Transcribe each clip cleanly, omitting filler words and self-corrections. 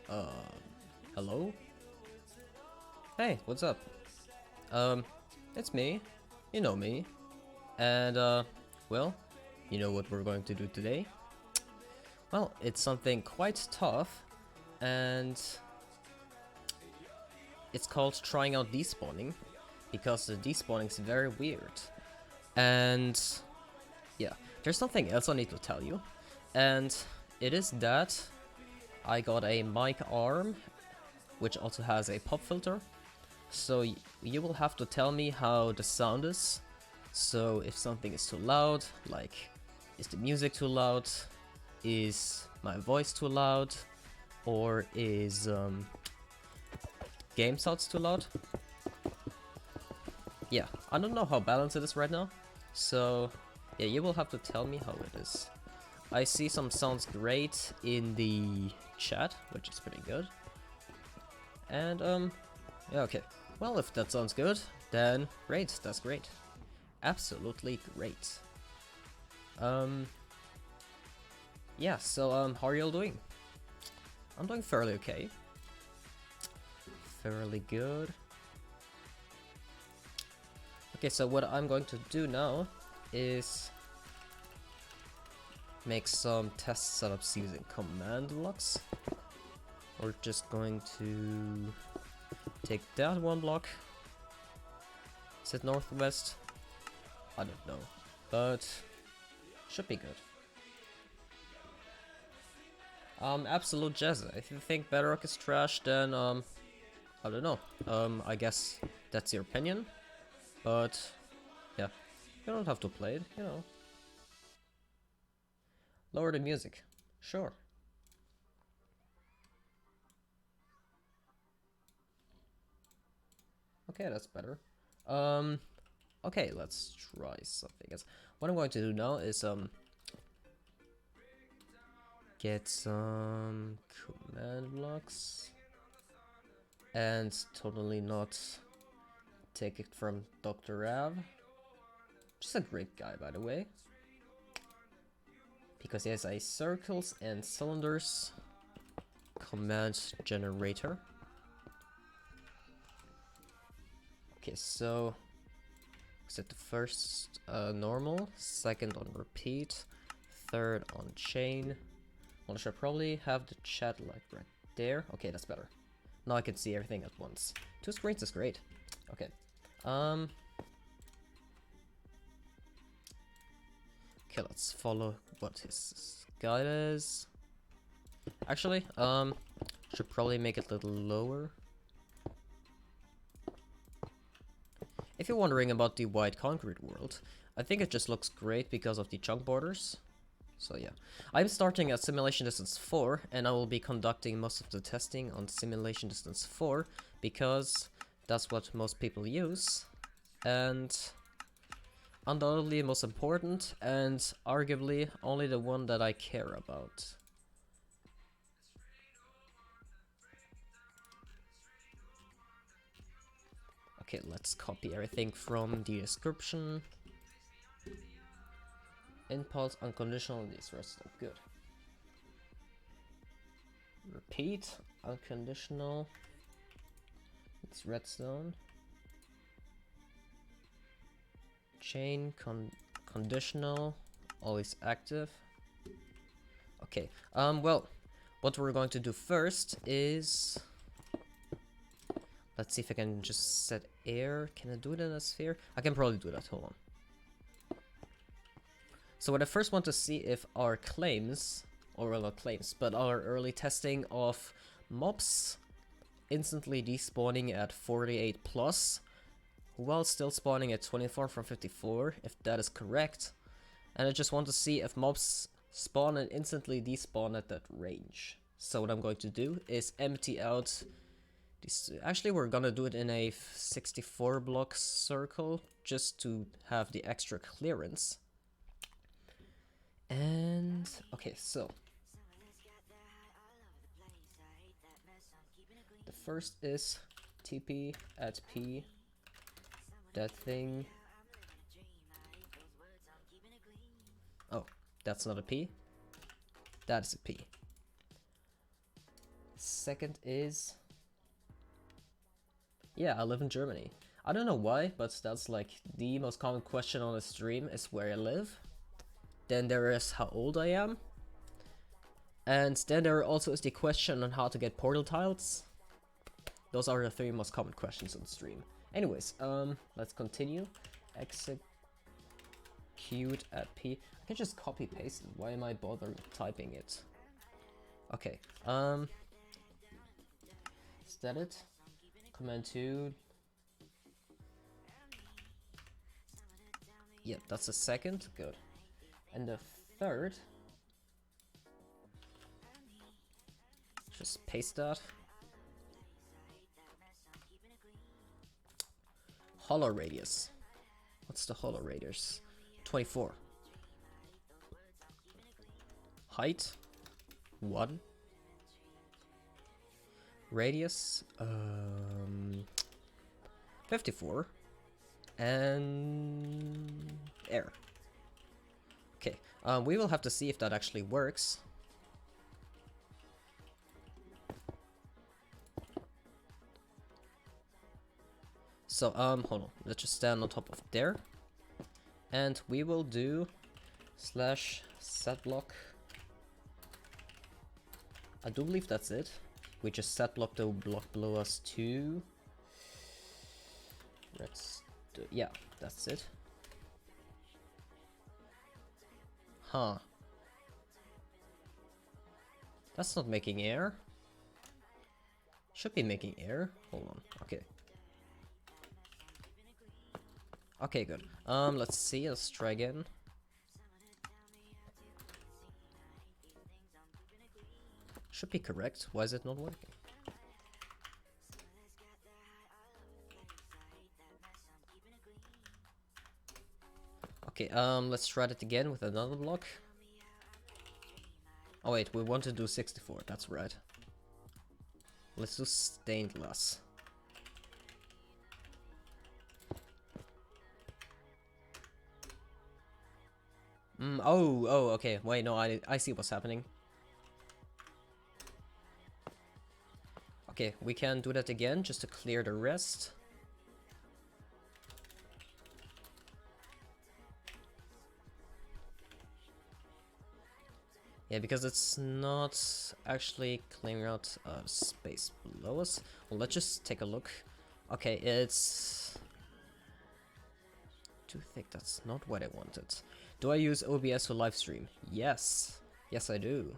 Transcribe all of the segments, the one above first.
uh, hello? Hey, what's up? Um, it's me. You know me. And, well, you know what we're going to do today? Well, it's something quite tough, and it's called trying out despawning, because the despawning is very weird. And, yeah, there's something else I need to tell you, and it is that I got a mic arm, which also has a pop filter. So you will have to tell me how the sound is. So if something is too loud, like is the music too loud, is my voice too loud, or is game sounds too loud? Yeah, I don't know how balanced it is right now. So yeah, you will have to tell me how it is. I see some sounds great in the chat, which is pretty good. And yeah, okay. Well, if that sounds good, then great, that's great. Absolutely great. Yeah, so how are y'all doing? I'm doing fairly okay. Fairly good. Okay, so what I'm going to do now is make some test setups using command blocks. We're just going to take that one block. Is it northwest? I don't know, but should be good. Absolute jazz. If you think Bedrock is trash, then I don't know. I guess that's your opinion, but yeah, you don't have to play it, you know. Lower the music, sure. Okay, that's better. Okay, let's try something else. What I'm going to do now is get some command blocks and totally not take it from Dr. Rav. Just a great guy, by the way, because he has a circles and cylinders command generator. Okay, so set the first normal, second on repeat, third on chain. Well, I should probably have the chat like right there. Okay, that's better. Now I can see everything at once. 2 screens is great. Okay. Okay, let's follow what his guide is. Actually, should probably make it a little lower. If you're wondering about the white concrete world, I think it just looks great because of the chunk borders. So yeah, I'm starting at Simulation Distance 4, and I will be conducting most of the testing on Simulation Distance 4, because that's what most people use, and undoubtedly most important, and arguably only the one that I care about. Okay, let's copy everything from the description. Impulse, unconditional, these rest are good. Repeat, unconditional, it's redstone. Chain, conditional, always active. Okay, well, what we're going to do first is... Let's see if I can just set air. Can I do it in a sphere? I can probably do that, hold on. So what I first want to see if our claims, or well, not claims, but our early testing of mobs instantly despawning at 48 plus, while still spawning at 24 from 54, if that is correct. And I just want to see if mobs spawn and instantly despawn at that range. So what I'm going to do is empty out this. Actually, we're gonna do it in a 64 block circle just to have the extra clearance. And okay, so the first is TP at P, that thing. Oh, that's not a P. That's a P. Second is... yeah, I live in Germany. I don't know why, but that's like the most common question on the stream is where I live. Then there is how old I am. And then there also is the question on how to get portal tiles. Those are the 3 most common questions on stream. Anyways, let's continue. Execute at P. I can just copy paste it. Why am I bothering typing it? Okay, is that it? Command 2. Yep, that's the second. Good. And the third, just paste that. Hollow radius. What's the hollow radius? 24. Height 1. Radius 54. And air. Okay, we will have to see if that actually works. So, hold on. Let's just stand on top of there. And we will do /set block. I do believe that's it. We just set block the block below us to... let's do, yeah, that's it. Huh. That's not making air. Should be making air. Hold on. Okay. Okay, good. Let's see. Let's try again. Should be correct. Why is it not working? Okay, let's try it again with another block. Oh wait, we want to do 64, that's right. Let's do stained glass. Oh, okay, wait, no, I see what's happening. Okay, we can do that again, just to clear the rest. Yeah, because it's not actually clearing out space below us. Well, let's just take a look. Okay, it's too thick. That's not what I wanted. Do I use OBS for live stream? Yes. Yes, I do.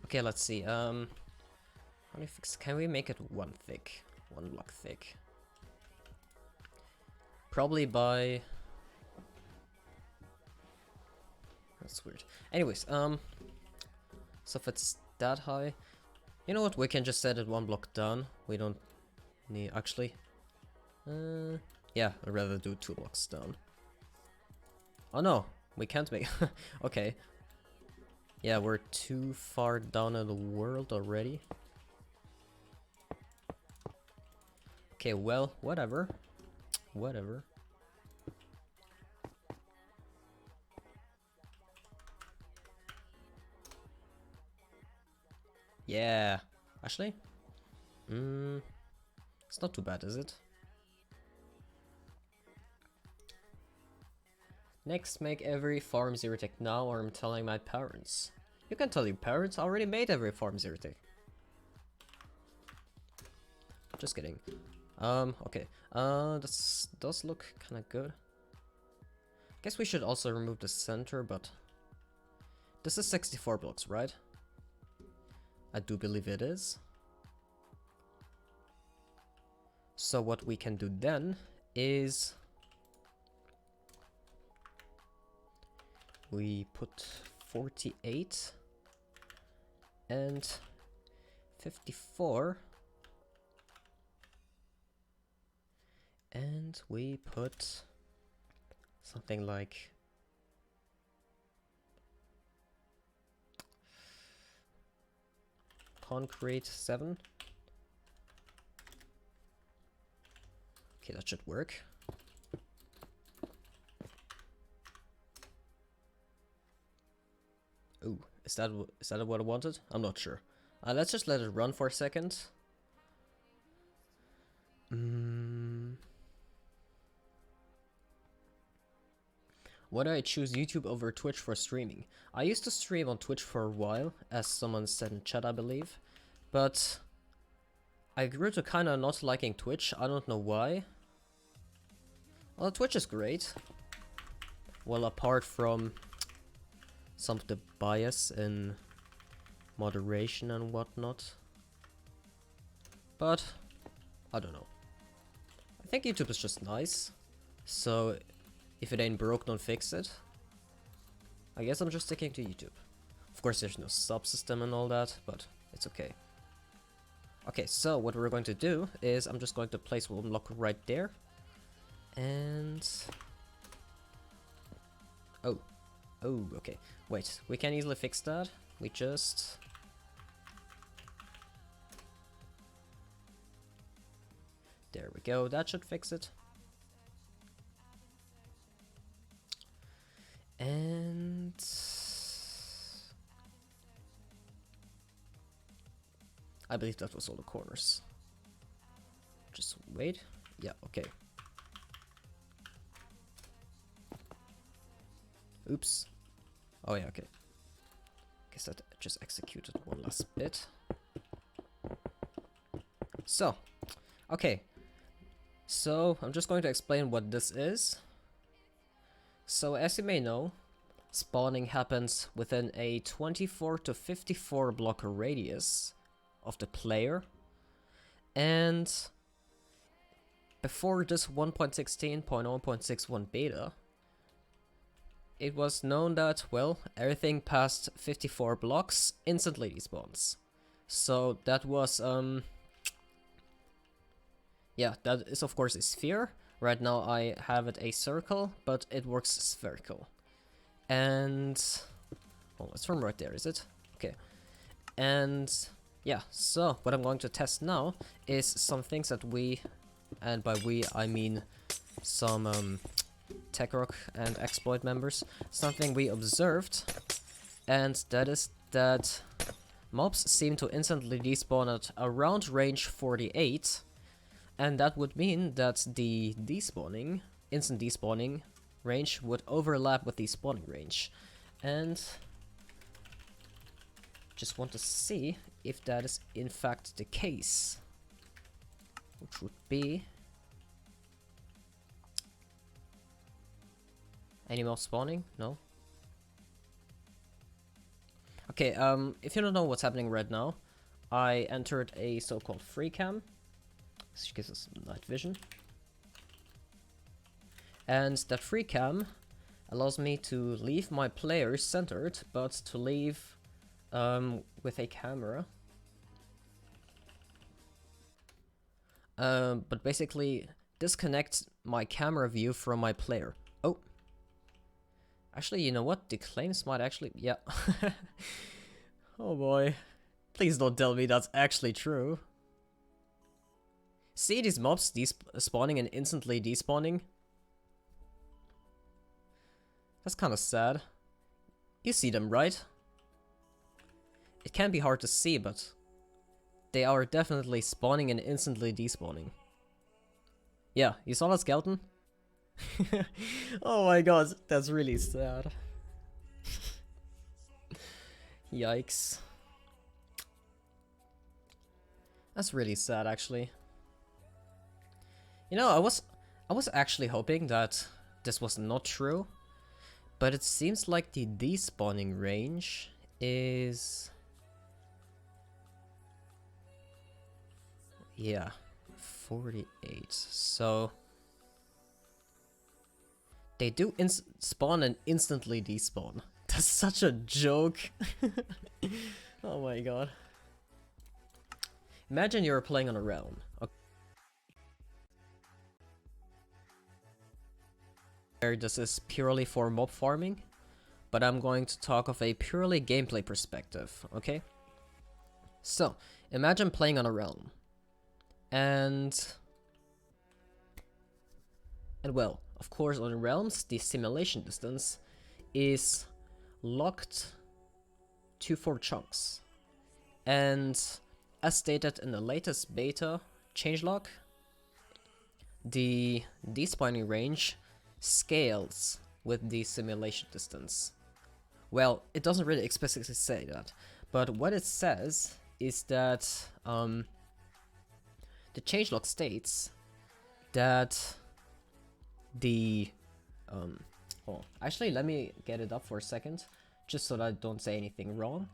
Okay, let's see. How do you fix? Can we make it 1 thick? 1 block thick. Probably by... that's weird. Anyways, so if it's that high, you know what? We can just set it 1 block down. We don't need actually. Yeah, I'd rather do 2 blocks down. Oh no, we can't make. Okay. Yeah, we're too far down in the world already. Okay, well, whatever. Whatever. Yeah, actually, it's not too bad, is it? Next, make every farm zero tech now, or I'm telling my parents. You can tell your parents, I already made every farm zero tech. Just kidding. Okay. This does look kind of good. Guess we should also remove the center, but this is 64 blocks, right? I do believe it is. So what we can do then is we put 48 and 54 and we put something like concrete 7. Okay, that should work. Ooh, is that what I wanted? I'm not sure. Let's just let it run for a second. Why do I choose YouTube over Twitch for streaming? I used to stream on Twitch for a while, as someone said in chat, I believe. But I grew to kinda not liking Twitch. I don't know why. Well, Twitch is great. Well, apart from some of the bias in moderation and whatnot. But I don't know. I think YouTube is just nice. So if it ain't broke, don't fix it. I guess I'm just sticking to YouTube. Of course, there's no subsystem and all that, but it's okay. Okay, so what we're going to do is I'm just going to place one block right there. And... Oh, okay. Wait, we can easily fix that. We just... There we go, that should fix it. And... I believe that was all the corners. Just wait. Yeah, okay. Oops. Oh yeah, okay. Guess that just executed one last bit. So, okay. So, I'm just going to explain what this is. So, as you may know, spawning happens within a 24 to 54 block radius of the player, and before this 1.16.0.61 beta, it was known that, well, everything past 54 blocks instantly despawns. So that was, yeah, that is of course a sphere. Right now I have it a circle, but it works spherical. And, well, it's from right there, is it? Okay. And yeah, so what I'm going to test now is some things that we, and by we I mean some TechRock and Exploit members, something we observed, and that is that mobs seem to instantly despawn at around range 48, and that would mean that the despawning, instant despawning range would overlap with the spawning range, and just want to see if that is in fact the case, which would be any more spawning? No. Okay, if you don't know what's happening right now, I entered a so-called free cam, which gives us night vision, and that free cam allows me to leave my players centered, but to leave with a camera. But basically disconnect my camera view from my player. Oh. Actually, you know what? The claims might actually... Yeah. Oh boy. Please don't tell me that's actually true. See these mobs spawning and instantly despawning? That's kind of sad. You see them, right? It can be hard to see, but they are definitely spawning and instantly despawning. Yeah, you saw that skeleton? Oh my god, that's really sad. Yikes. That's really sad, actually. You know, I was actually hoping that this was not true, but it seems like the despawning range is... Yeah, 48. So they do spawn and instantly despawn. That's such a joke. Oh my god. Imagine you're playing on a realm. Okay. This is purely for mob farming, but I'm going to talk of a purely gameplay perspective, okay? So, imagine playing on a realm. And well, of course on realms the simulation distance is locked to 4 chunks. And as stated in the latest beta changelog, the despawning range scales with the simulation distance. Well, it doesn't really explicitly say that, but what it says is that the changelog states that the oh, actually, let me get it up for a second, just so that I don't say anything wrong.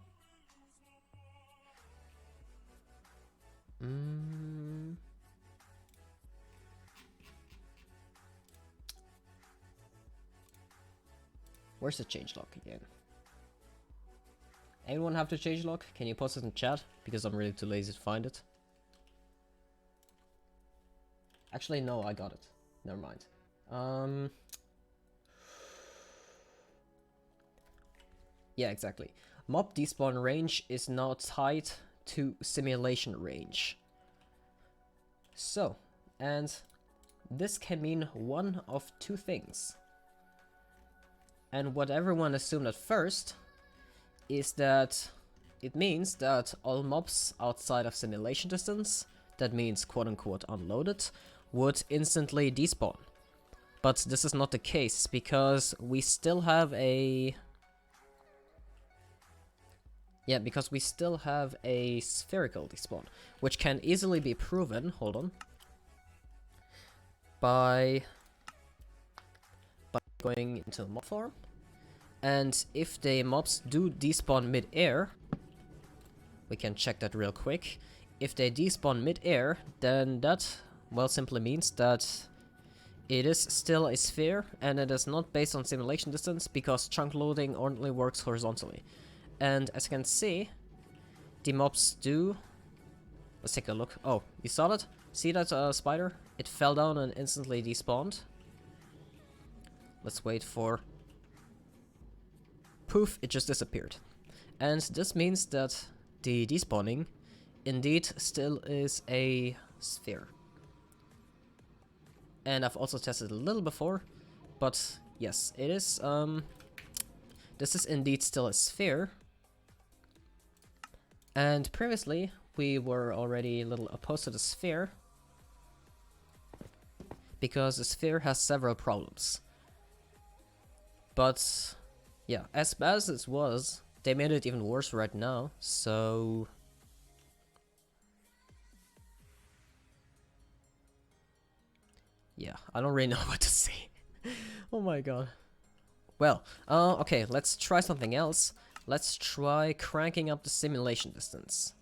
Where's the changelog again? Anyone have the changelog? Can you post it in chat? Because I'm really too lazy to find it. Actually, no, I got it. Never mind. Yeah, exactly. Mob despawn range is now tied to simulation range. So, and this can mean one of two things. And what everyone assumed at first is that it means that all mobs outside of simulation distance, that means quote-unquote unloaded, would instantly despawn. But this is not the case, because we still have a... Yeah, because we still have a spherical despawn, which can easily be proven, hold on, by going into the mob farm. And if the mobs do despawn mid-air, we can check that real quick. If they despawn mid-air, then that, well, simply means that it is still a sphere, and it is not based on simulation distance, because chunk loading only works horizontally. And as you can see, the mobs do... Let's take a look. Oh, you saw that? See that spider? It fell down and instantly despawned. Let's wait for... Poof, it just disappeared. And this means that the despawning indeed still is a sphere. And I've also tested a little before, but yes, it is, this is indeed still a sphere. And previously, we were already a little opposed to the sphere, because the sphere has several problems. But yeah, as bad as it was, they made it even worse right now, so... Yeah, I don't really know what to say. Oh my god. Well, okay, let's try something else. Let's try cranking up the simulation distance.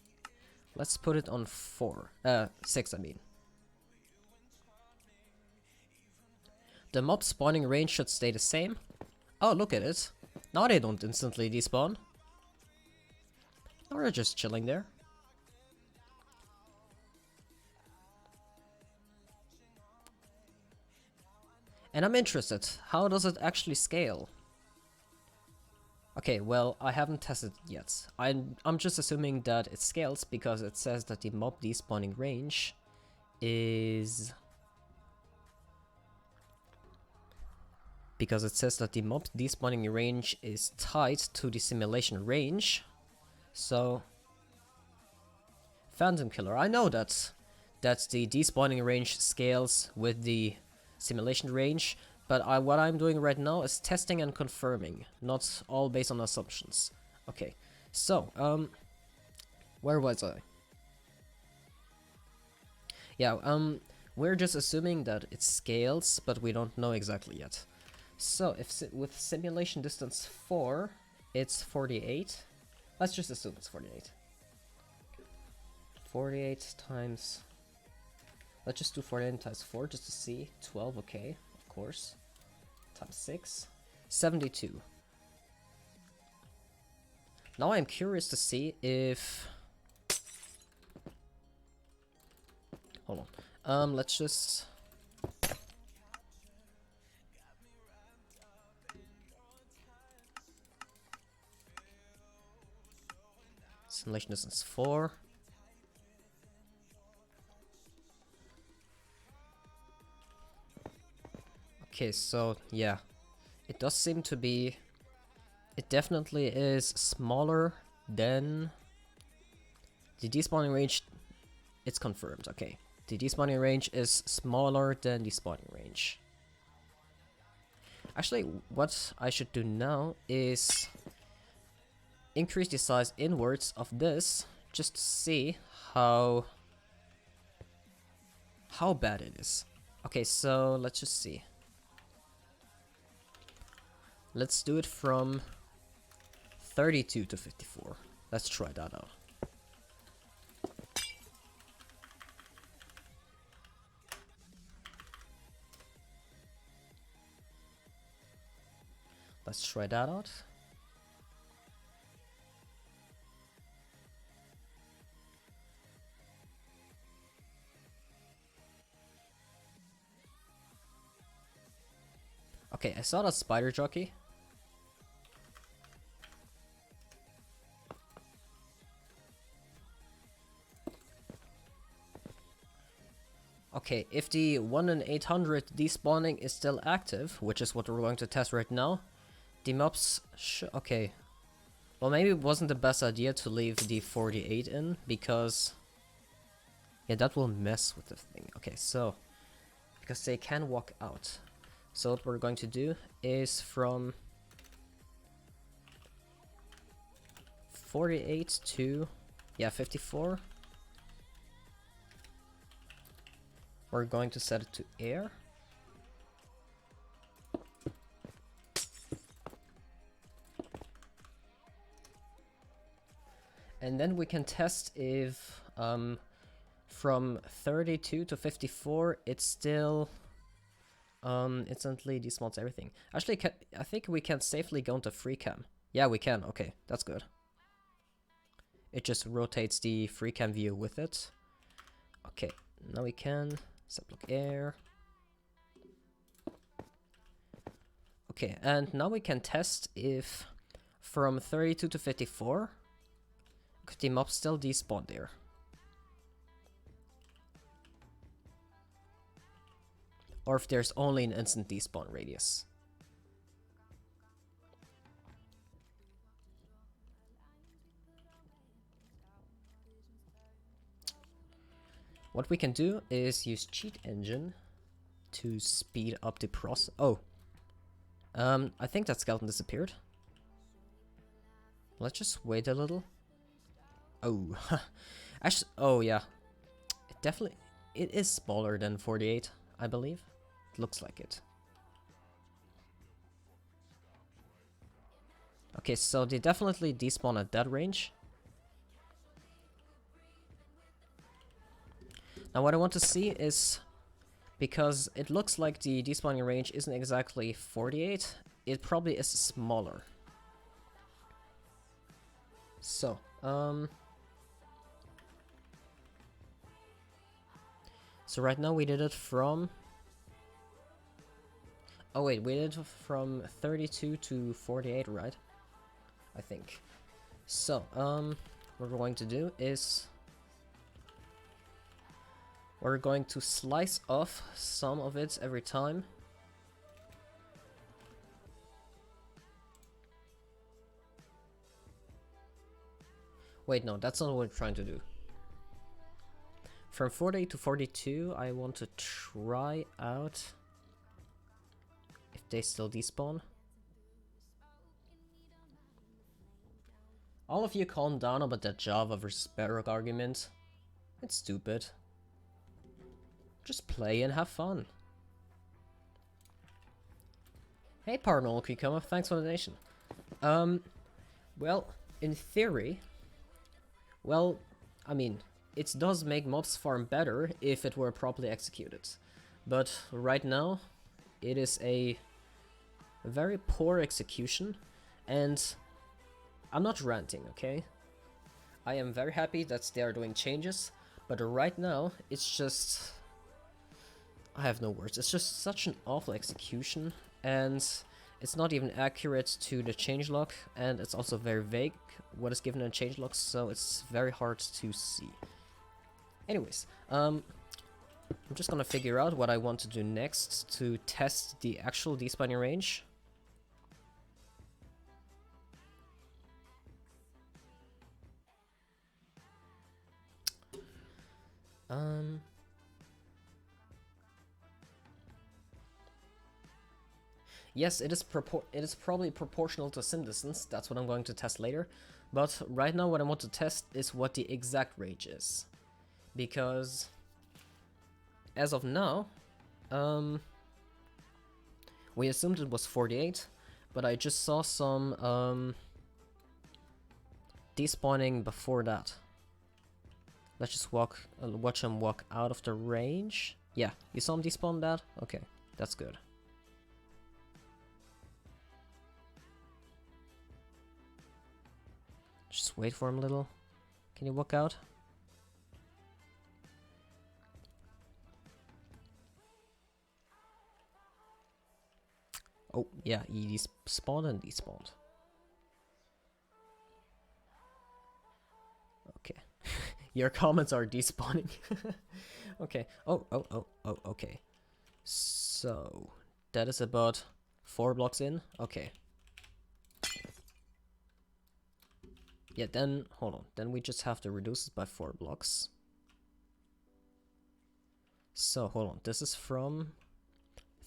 Let's put it on 6, I mean. The mob spawning range should stay the same. Oh, look at it. Now they don't instantly despawn. Now they're just chilling there. And I'm interested, how does it actually scale? Okay, well, I haven't tested it yet. I'm just assuming that it scales because it says that the mob despawning range is... Because it says that the mob despawning range is tied to the simulation range. So... Phantom Killer, I know that the despawning range scales with the simulation range, but what I'm doing right now is testing and confirming, not all based on assumptions. Okay, so, where was I? Yeah, we're just assuming that it scales, but we don't know exactly yet. So, if with simulation distance 4, it's 48. Let's just assume it's 48. 48 times... Let's just do 48 times 4 just to see. 12, okay, of course. Times 6. 72. Now I'm curious to see if... Hold on. Let's just... Simulation distance 4. Okay, so yeah, it does seem to be, it definitely is smaller then the despawning range, it's confirmed, okay. The despawning range is smaller than the spawning range. Actually, what I should do now is increase the size inwards of this, just to see how bad it is. Okay, so let's just see. Let's do it from 32 to 54. Let's try that out. Let's try that out. Okay, I saw that spider jockey. Okay, if the 1 in 800 despawning is still active, which is what we're going to test right now, the mobs okay. Well, maybe it wasn't the best idea to leave the 48 in, because yeah, that will mess with the thing. Okay, so because they can walk out. So what we're going to do is from 48 to 54. We're going to set it to air. And then we can test if from 32 to 54 it's still instantly despawns everything. Actually, I think we can safely go into free cam. Yeah, we can. Okay, that's good. It just rotates the free cam view with it. Okay, now we can sublock air. Okay, and now we can test if from 32 to 54 could the mob still despawn there. Or if there's only an instant despawn radius. What we can do is use cheat engine to speed up the process. Oh, I think that skeleton disappeared. Let's just wait a little. Oh, actually, oh yeah, it is smaller than 48, I believe. It looks like it. Okay, so they definitely despawn at that range. Now what I want to see is, because it looks like the despawning range isn't exactly 48, it probably is smaller. So, so right now we did it from... Oh wait, we did it from 32 to 48, right? I think. So, what we're going to do is... we're going to slice off some of it every time. Wait, no, that's not what we're trying to do. From 48 to 42, I want to try out if they still despawn. All of you calm down about that Java versus Bedrock argument. It's stupid. Just play and have fun. Hey Paranormal Cucumber, thanks for the donation. Well, in theory, well, I mean, it does make mobs farm better if it were properly executed. But right now, it is a very poor execution, and I'm not ranting, okay? I am very happy that they are doing changes, but right now, it's just... I have no words. It's just such an awful execution, and it's not even accurate to the changelog, and it's also very vague what is given in changelog, so it's very hard to see. Anyways, I'm just gonna figure out what I want to do next to test the actual despawning range. Yes, it is probably proportional to sim distance. That's what I'm going to test later. But right now what I want to test is what the exact range is. Because as of now, we assumed it was 48, but I just saw some despawning before that. Let's just watch him walk out of the range. Yeah, you saw him despawn that? Okay, that's good. Just wait for him a little. Can you walk out? Oh, yeah, he despawned and despawned. Okay. Your comments are despawning. Okay. Oh, okay. So, that is about 4 blocks in. Okay. Yeah, then, hold on. Then we just have to reduce it by 4 blocks. So, hold on. This is from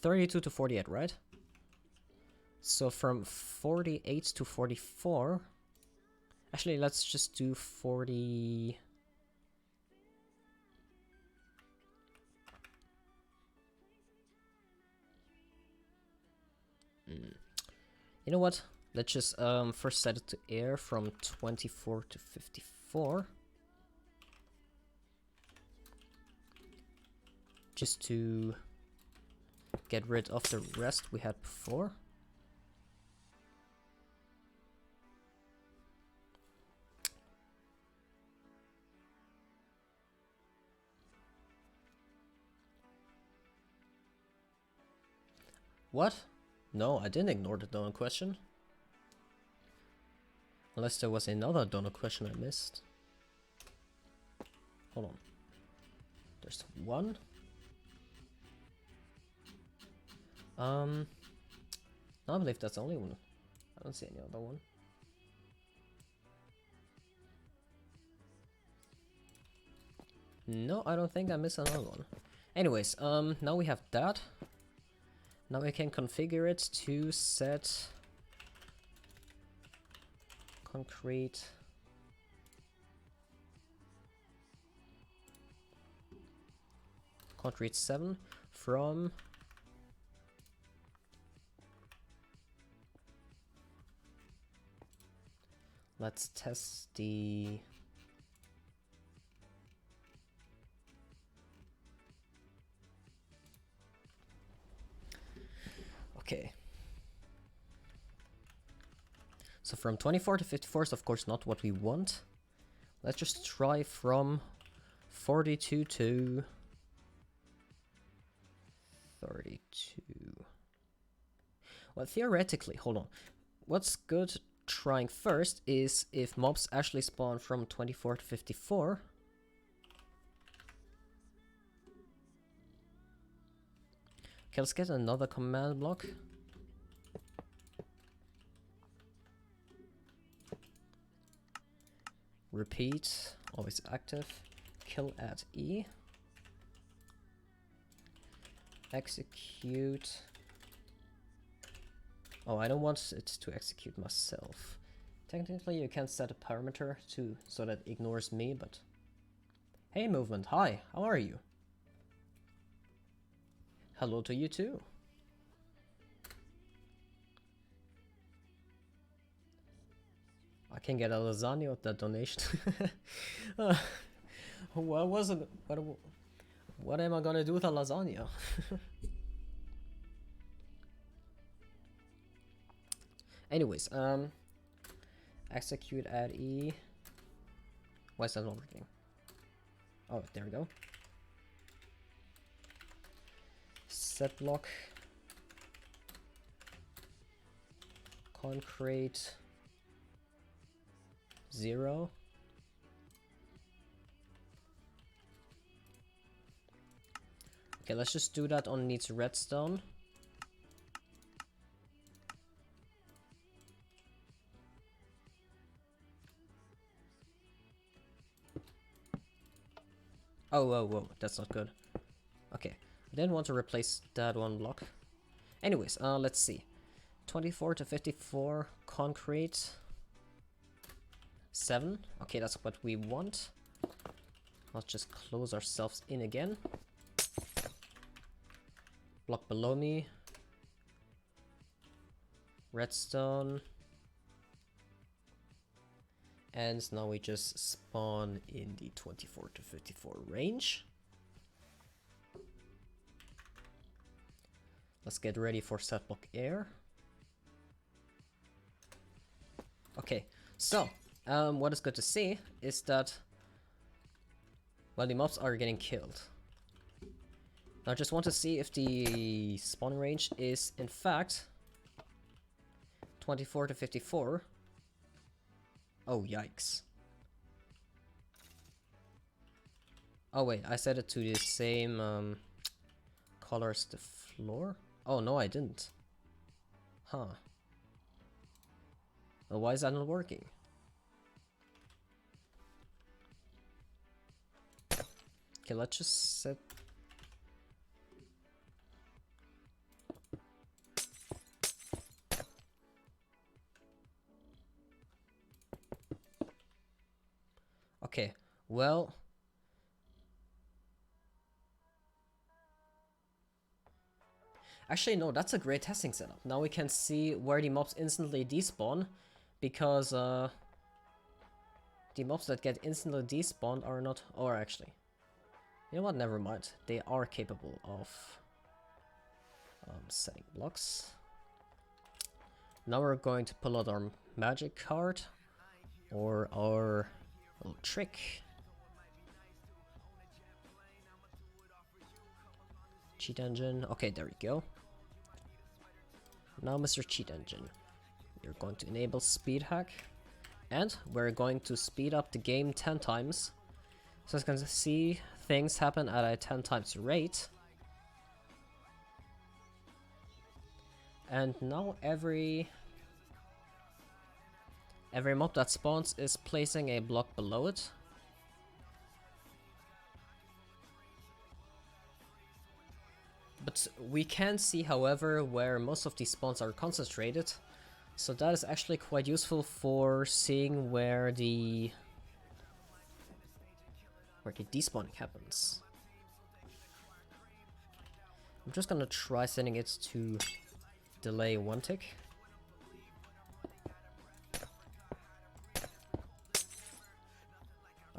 32 to 48, right? So, from 48 to 44... Actually, let's just do 40... You know what? Let's just first set it to air from 24 to 54. Just to get rid of the rest we had before. What? No, I didn't ignore the donut question. Unless there was another donut question I missed. Hold on. There's one. No, I believe that's the only one. I don't see any other one. No, I don't think I missed another one. Anyways, now we have that. Now we can configure it to set concrete concrete 7 from let's test the okay. So from 24 to 54 is of course not what we want. Let's just try from 42 to 32. Well, theoretically, hold on. What's good trying first is if mobs actually spawn from 24 to 54. Okay, let's get another command block. Repeat, always active, kill at E. Execute. Oh, I don't want it to execute myself. Technically, you can set a parameter to so that it ignores me, but... Hey, movement, hi, how are you? Hello to you too. I can get a lasagna with that donation. What was it? What am I gonna do with a lasagna? Anyways, execute add E. Why is that not working? Oh, there we go. Set block. Concrete 0. Okay, let's just do that on needs redstone. Oh, whoa, whoa, that's not good. Okay, I didn't want to replace that one block. Anyways, let's see. 24 to 54 concrete. 7. Okay, that's what we want. Let's just close ourselves in again. Block below me. Redstone. And now we just spawn in the 24 to 54 range. Let's get ready for set block air. Okay, so what is good to see is that, well, the mobs are getting killed. Now I just want to see if the spawn range is in fact 24 to 54. Oh, yikes. Oh wait, I set it to the same color as the floor? Oh no, I didn't. Huh. Well, why is that not working? Okay, let's just set... Okay, well... Actually, no, that's a great testing setup. Now we can see where the mobs instantly despawn, because the mobs that get instantly despawned are not... Or actually... You know what, never mind. They are capable of setting blocks. Now we're going to pull out our magic card, or our little trick. Cheat engine. Okay, there we go. Now, Mr. Cheat Engine, you're going to enable speed hack, and we're going to speed up the game 10 times. So it's going to see things happen at a 10 times rate. And now every mob that spawns is placing a block below it. But we can see, however, where most of these spawns are concentrated. So that is actually quite useful for seeing where the despawning happens. I'm just gonna try setting it to delay 1 tick.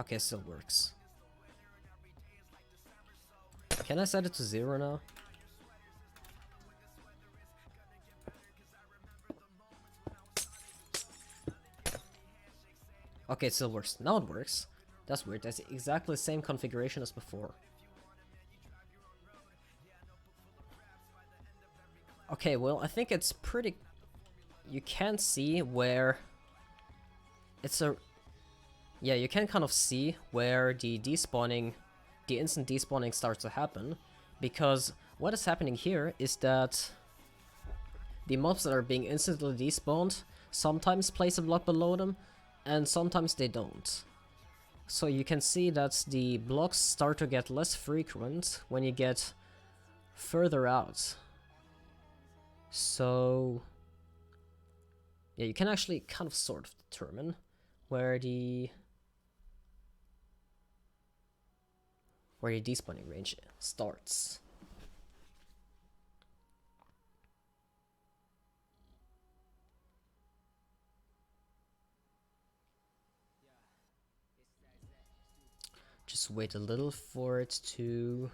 Okay, still works. Can I set it to 0 now? Okay, it still works. Now it works. That's weird. That's exactly the same configuration as before. Okay, well, I think it's pretty... You can see where... It's a... Yeah, you can kind of see where the despawning... The instant despawning starts to happen. Because what is happening here is that... The mobs that are being instantly despawned sometimes place a block below them, and sometimes they don't. So you can see that the blocks start to get less frequent when you get further out. So yeah, you can actually kind of sort of determine where the despawning range starts. Just wait a little for it to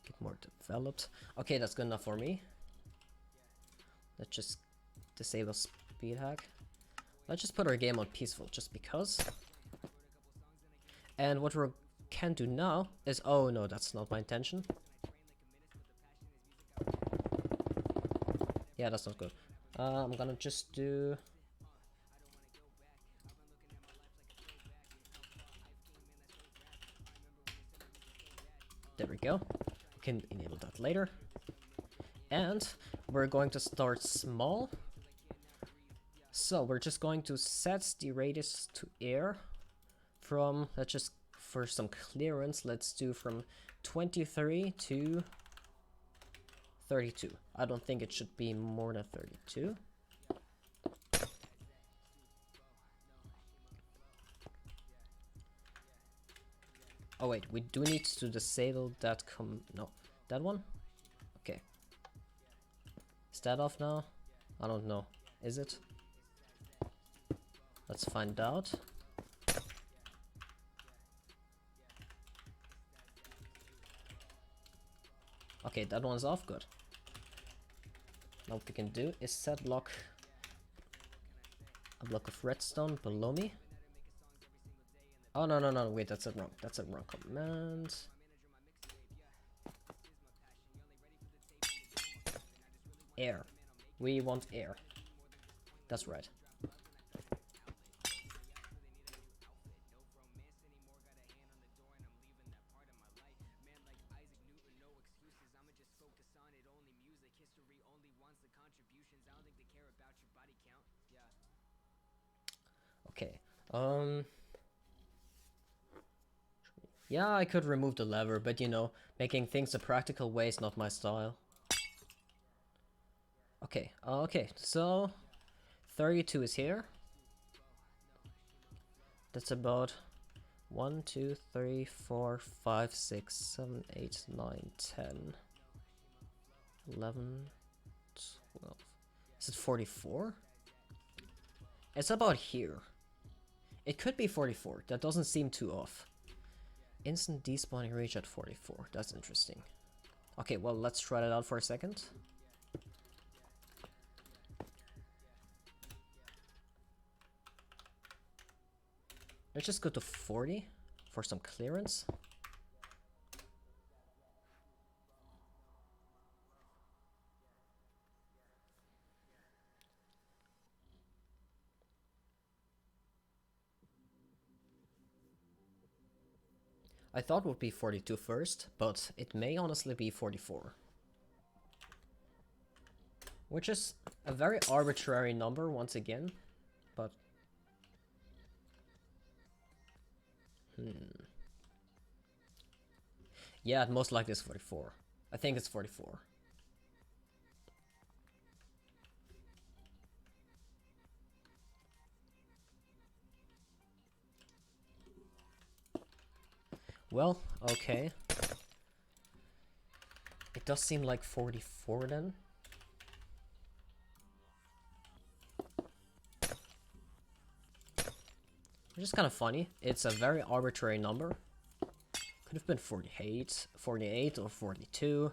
get more developed. Okay, that's good enough for me. Let's just disable speed hack. Let's just put our game on peaceful just because. And what we can do now is... Oh no, that's not my intention. Yeah, that's not good. I'm gonna just do... There we go. We can enable that later. And we're going to start small. So we're just going to set the radius to air from, let's just, for some clearance, let's do from 23 to 32. I don't think it should be more than 32. Oh wait, we do need to disable that no, that one? Okay. Is that off now? I don't know. Is it? Let's find out. Okay, that one's off, good. Now what we can do is set a block of redstone below me. Oh no, wait, that's it wrong. That's a wrong command. Air. We want air. That's right. Okay. Yeah, I could remove the lever, but you know, making things a practical way is not my style. Okay, okay, so 32 is here. That's about 1, 2, 3, 4, 5, 6, 7, 8, 9, 10, 11, 12. Is it 44? It's about here. It could be 44. That doesn't seem too off. Instant despawning reach at 44. That's interesting. Okay, well, let's try that out for a second. Let's just go to 40 for some clearance. I thought it would be 42 first, but it may honestly be 44. Which is a very arbitrary number once again, but... Yeah, most likely it's 44. I think it's 44. Well, okay. It does seem like 44 then. Which is kind of funny. It's a very arbitrary number. Could have been 48 or 42.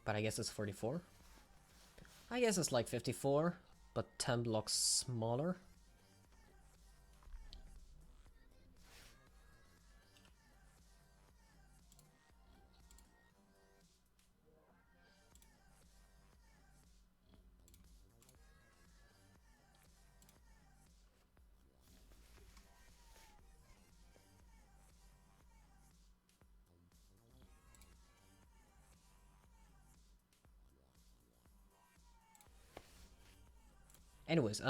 But I guess it's 44. I guess it's like 54, but 10 blocks smaller. Anyways,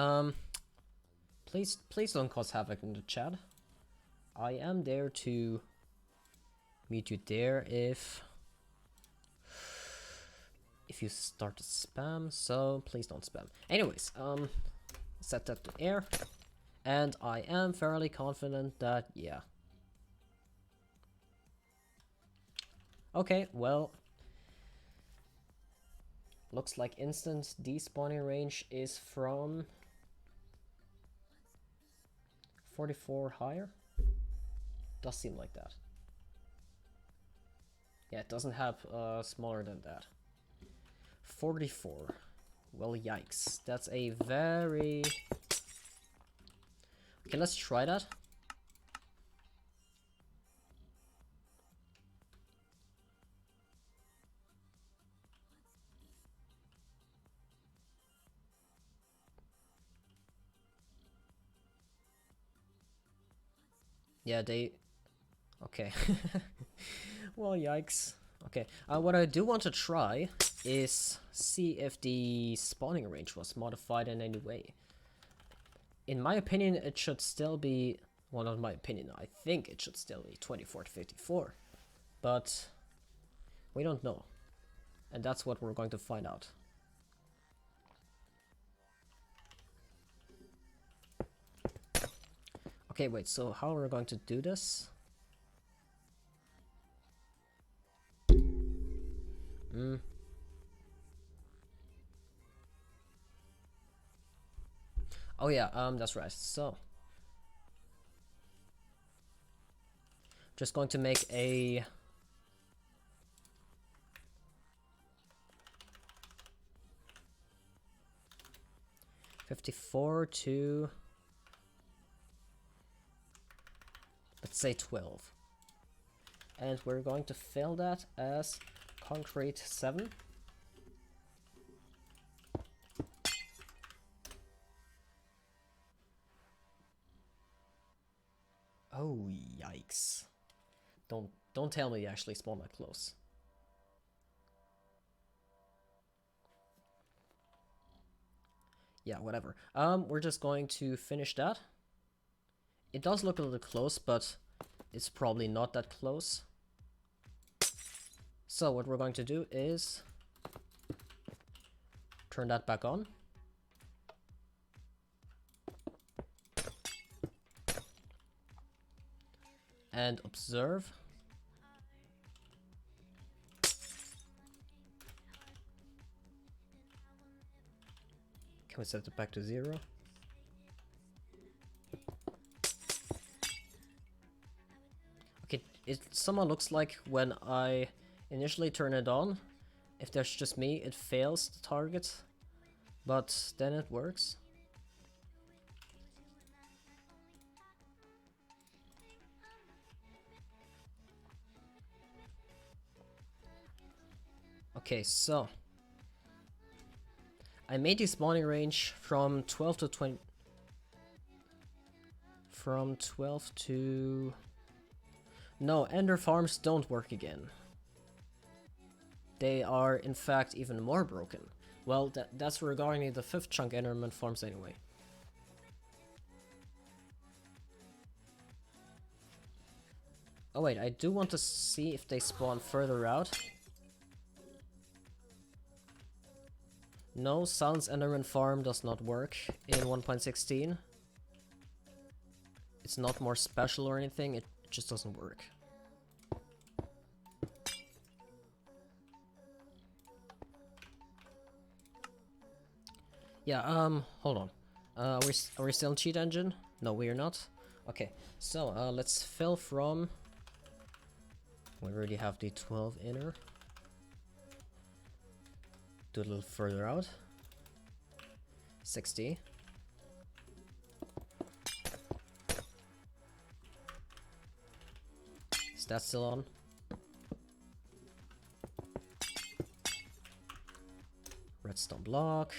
please don't cause havoc in the chat. I am there to meet you there if you start to spam, so please don't spam. Anyways, set that to air, and I am fairly confident that, yeah. Okay, well, looks like instant despawning range is from 44 higher. Does seem like that. Yeah, it doesn't have smaller than that. 44. Well, yikes. That's a very... Okay, let's try that. Yeah, they... Okay. Well, yikes. Okay, what I do want to try is see if the spawning range was modified in any way. In my opinion, it should still be, well, not my opinion, I think it should still be 24 to 54. But we don't know. And that's what we're going to find out. Okay, wait, so how are we going to do this? Oh yeah, that's right. So just going to make a (54 to) let's say 12. And we're going to fill that as concrete 7. Oh, yikes. Don't tell me you actually spawn that close. Yeah, whatever. We're just going to finish that. It does look a little close, but it's probably not that close. So what we're going to do is turn that back on. And observe. Can we set it back to 0? Okay, it somehow looks like when I initially turn it on, if there's just me, it fails the target, but then it works. Okay, so I made the spawning range from 12 to 20. From 12 to... No, ender farms don't work again. They are, in fact, even more broken. Well, that's regarding the 5th chunk enderman farms anyway. Oh wait, I do want to see if they spawn further out. No, Sounds Enderman Farm does not work in 1.16. It's not more special or anything, it just doesn't work. Yeah, hold on. Are we still in cheat engine? No, we are not. Okay, so let's fill from... We already have the 12 inner. Do a little further out. 60. Is that still on? Redstone block.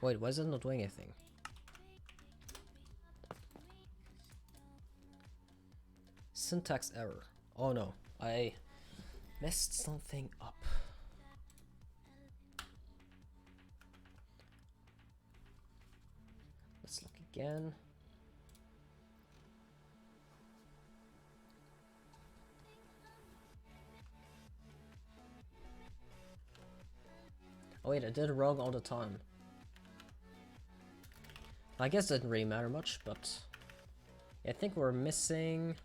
Wait, why is it not doing anything? Syntax error. Oh no, I messed something up. Let's look again. Oh wait, I did it wrong all the time. I guess it didn't really matter much, but yeah, I think we're missing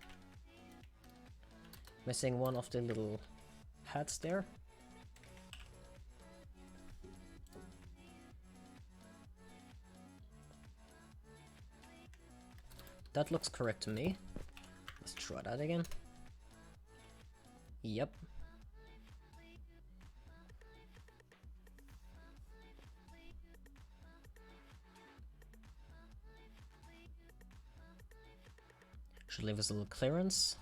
one of the little hats there. That looks correct to me. Let's try that again. Yep. to leave us a little clearance.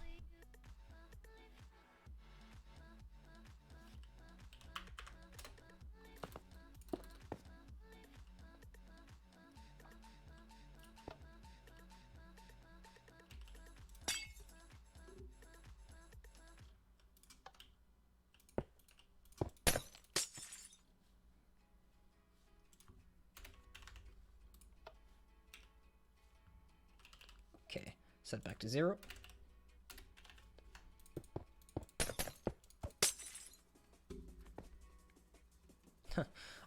Okay, set back to 0.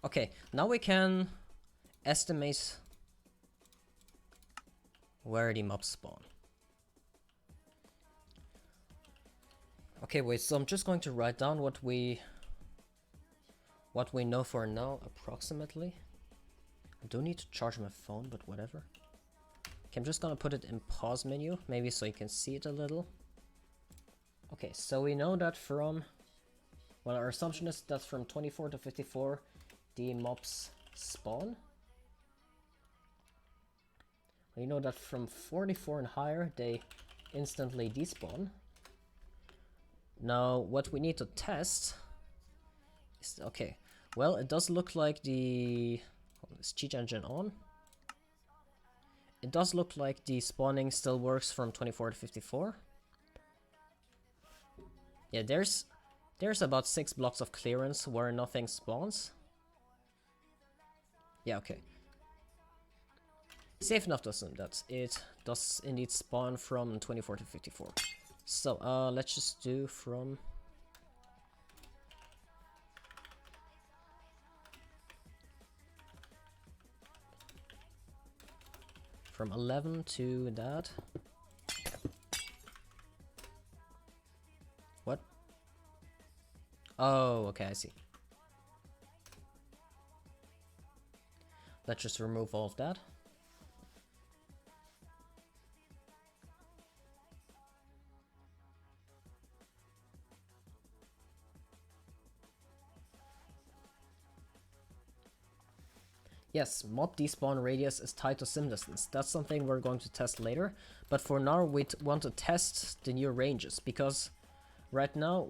Okay, now we can estimate where the mobs spawn. Okay, wait, so I'm just going to write down what we know for now, approximately. I do need to charge my phone, but whatever. Okay, I'm just gonna put it in pause menu, maybe so you can see it a little. Okay, so we know that from, well, our assumption is that from 24 to 54, the mobs spawn. We know that from 44 and higher, they instantly despawn. Now, what we need to test is, okay, well, it does look like the, is cheat engine on? It does look like the spawning still works from 24 to 54. Yeah, there's about 6 blocks of clearance where nothing spawns. Yeah, okay. Safe enough to assume that it does indeed spawn from 24 to 54. So, let's just do from 11 to that. What? Oh, okay, I see. Let's just remove all of that. Yes, mob despawn radius is tied to sim distance. That's something we're going to test later. But for now, we want to test the new ranges, because right now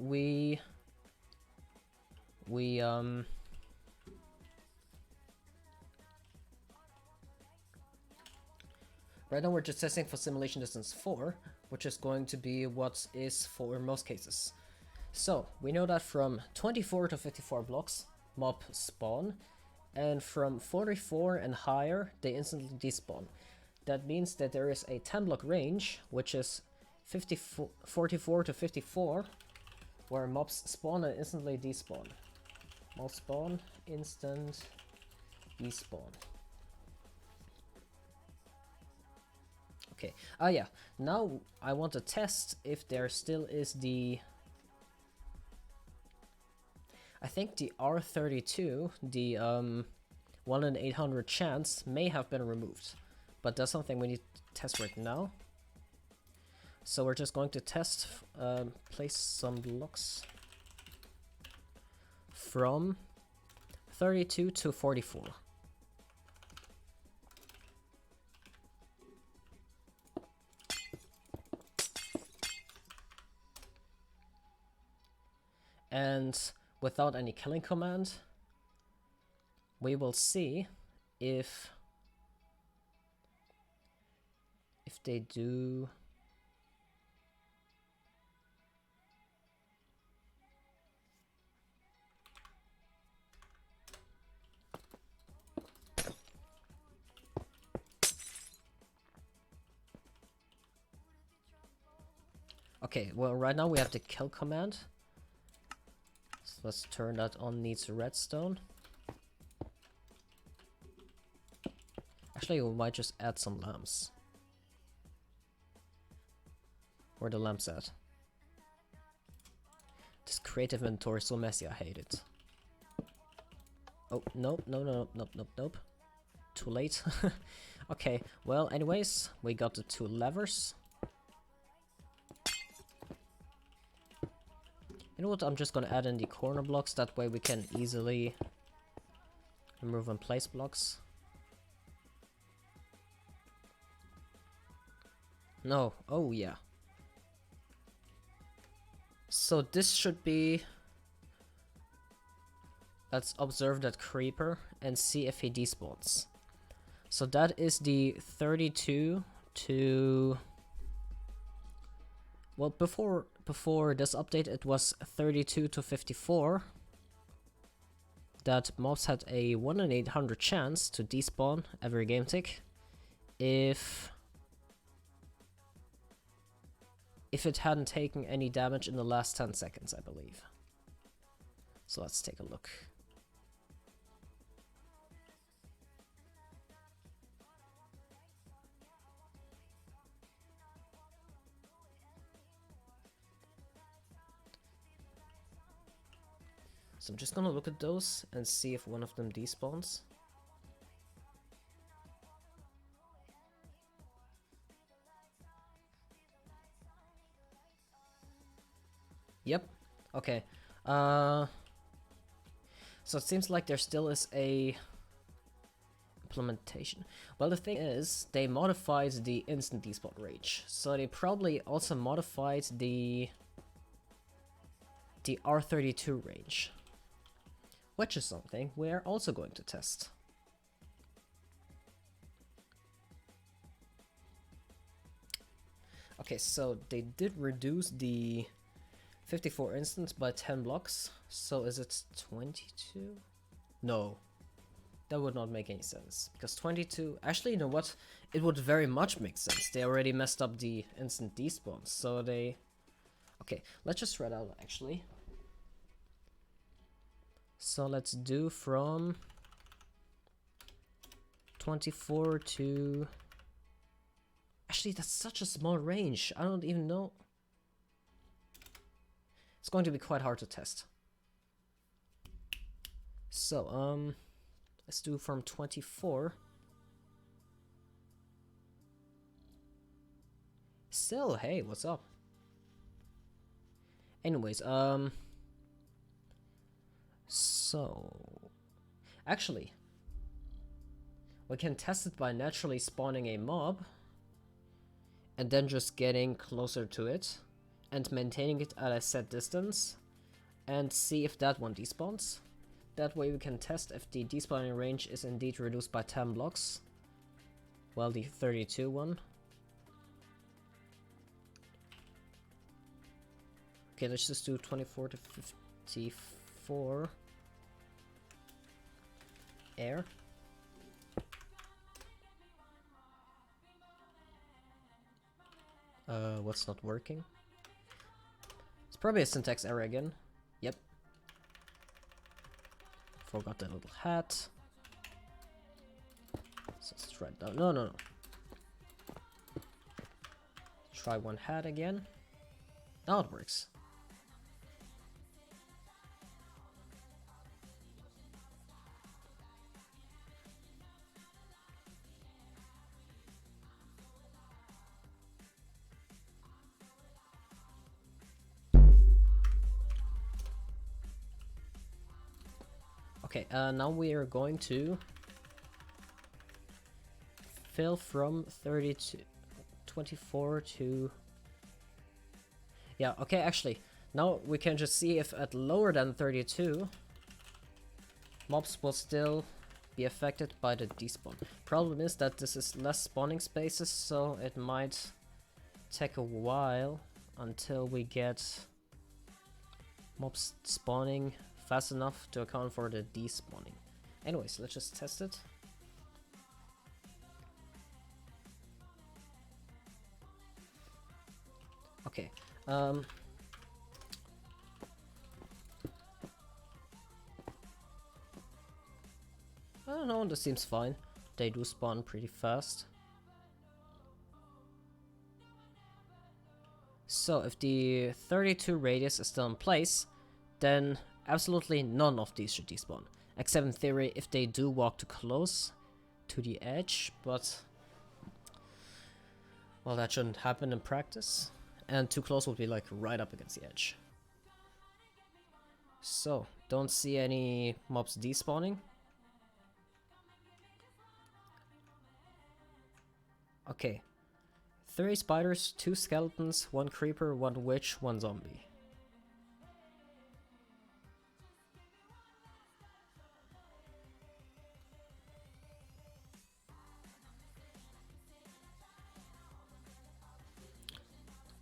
right now we're just testing for simulation distance 4, which is going to be what is for most cases. So, we know that from 24 to 54 blocks, mob spawn. And from 44 and higher, they instantly despawn. That means that there is a 10 block range, which is 44 to 54, where mobs spawn and instantly despawn. Mob spawn, instant despawn. Okay, yeah, now I want to test if there still is the, I think the R32, the 1 in 800 chance, may have been removed. But that's something we need to test right now. So we're just going to test, place some blocks from 32 to 44. And without any killing command, we will see if they do. Okay, well, right now we have the kill command. So let's turn that on, needs redstone. Actually, we might just add some lamps. Where are the lamps at? This creative inventory is so messy, I hate it. Oh, nope, nope. Too late. Okay, well, anyways, we got the 2 levers. You know what, I'm just gonna add in the corner blocks, that way we can easily remove and place blocks. No. Oh, yeah. So this should be... Let's observe that creeper and see if he despawns. So that is the 32 to... Well, before this update, it was 32 to 54. That mobs had a 1 in 800 chance to despawn every game tick if it hadn't taken any damage in the last 10 seconds, I believe. So let's take a look. So I'm just gonna look at those and see if one of them despawns. Yep. Okay. So it seems like there still is a implementation. Well, the thing is, they modified the instant despawn range, so they probably also modified the R32 range, which is something we're also going to test. Okay, so they did reduce the 54 instance by 10 blocks, so is it 22? No, that would not make any sense, because 22, actually, you know what, it would very much make sense. They already messed up the instant despawn, so they... Okay, let's just read out actually. So let's do from 24 to... Actually, that's such a small range. I don't even know. It's going to be quite hard to test. So, let's do from 24. Still, hey, what's up? Anyways, so... Actually, we can test it by naturally spawning a mob and then just getting closer to it and maintaining it at a set distance and see if that one despawns. That way we can test if the despawning range is indeed reduced by 10 blocks. Well, the 32 one. Okay, let's just do 24 to 54. Air. What's not working? It's probably a syntax error again. Yep. Forgot that little hat. So let's try that. No. Try one hat again. Now it works. Okay, now we are going to fill from 24 to... Yeah, okay, actually, now we can just see if at lower than 32, mobs will still be affected by the despawn. Problem is that this is less spawning spaces, so it might take a while until we get mobs spawning fast enough to account for the despawning. Anyways, let's just test it. Okay. I don't know, this seems fine. They do spawn pretty fast. So if the 32 radius is still in place, then absolutely none of these should despawn. Except in theory if they do walk too close to the edge, but... well, that shouldn't happen in practice. And too close would be like right up against the edge. So, don't see any mobs despawning. Okay. 3 spiders, 2 skeletons, 1 creeper, 1 witch, 1 zombie.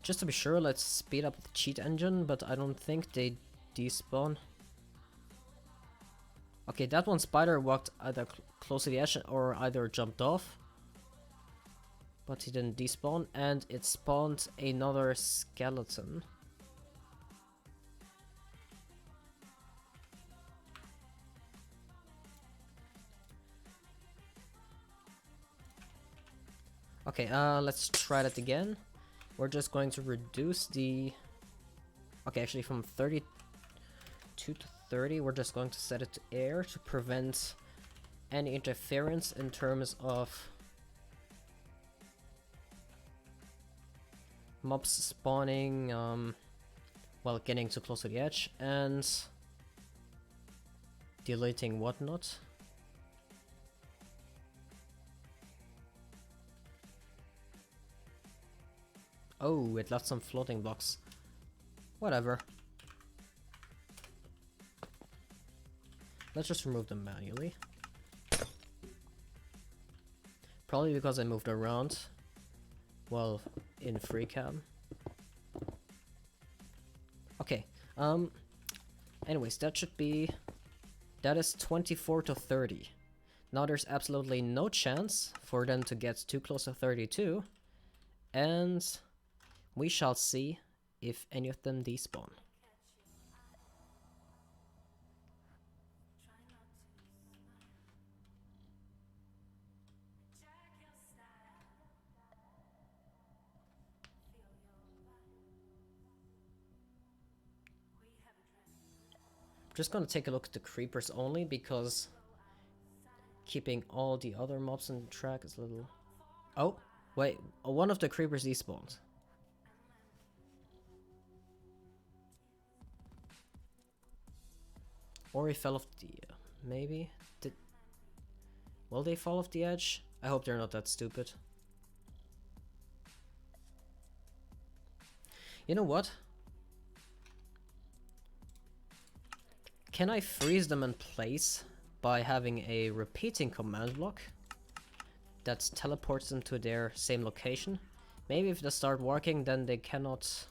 Just to be sure, let's speed up the cheat engine, but I don't think they despawn. Okay, that one spider walked either close to the edge or either jumped off. But he didn't despawn, and it spawned another skeleton. Okay, let's try that again. We're just going to reduce the... Okay, actually from 32 to 30, we're just going to set it to air to prevent any interference in terms of mobs spawning while getting too close to the edge and deleting whatnot. Oh, it left some floating blocks. Whatever. Let's just remove them manually. Probably because I moved around while in free cam. Okay, anyways, that is 24 to 30. Now there's absolutely no chance for them to get too close to 32, and we shall see if any of them despawn. I'm just gonna take a look at the creepers only because keeping all the other mobs on track is a little... Oh, wait, one of the creepers despawned. Or he fell off the... maybe? Will they fall off the edge? I hope they're not that stupid. You know what? Can I freeze them in place by having a repeating command block that teleports them to their same location? Maybe if they start working, then they cannot...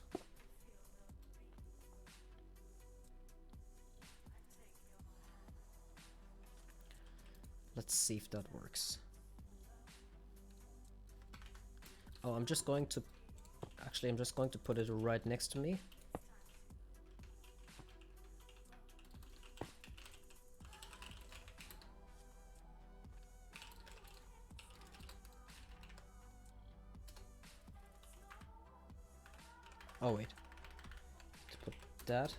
Let's see if that works. Oh, I'm just going to... Actually, I'm just going to put it right next to me. Oh, wait. Let's put that.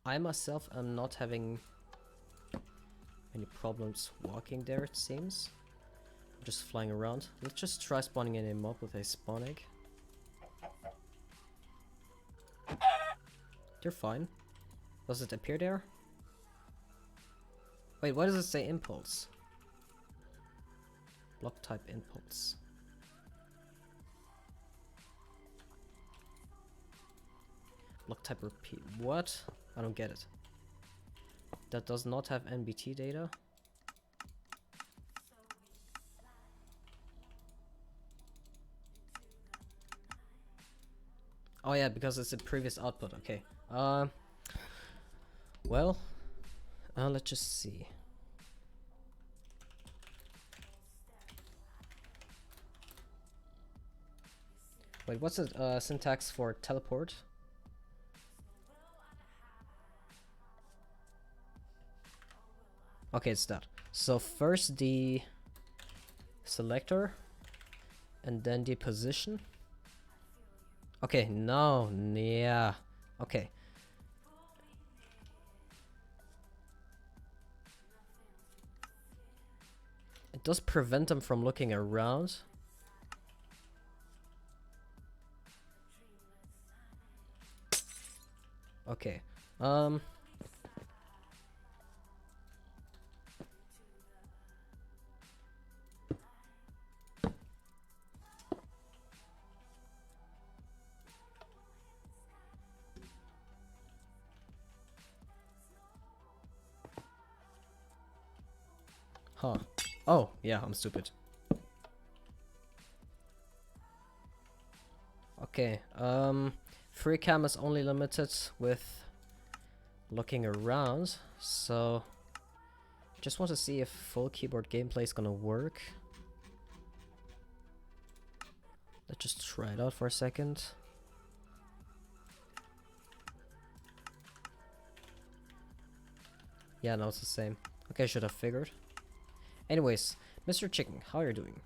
I myself am not having any problems walking there, it seems. I'm just flying around. Let's just try spawning in a mob with a spawn egg. They're fine. Does it appear there? Wait, why does it say impulse? Block type impulse. Block type repeat. What? I don't get it. That does not have NBT data. Oh yeah, because it's a previous output. Okay. Well, let's just see. Wait, what's the syntax for teleport? Okay, it's that. So first the selector and then the position. Okay, no, yeah. Okay. does prevent them from looking around. Okay. Huh. Oh, yeah, I'm stupid. Okay, free cam is only limited with looking around, so just want to see if full keyboard gameplay is gonna work. Let's just try it out for a second. Yeah, no, it's the same. Okay, should have figured. Anyways, Mr. Chicken, how are you doing?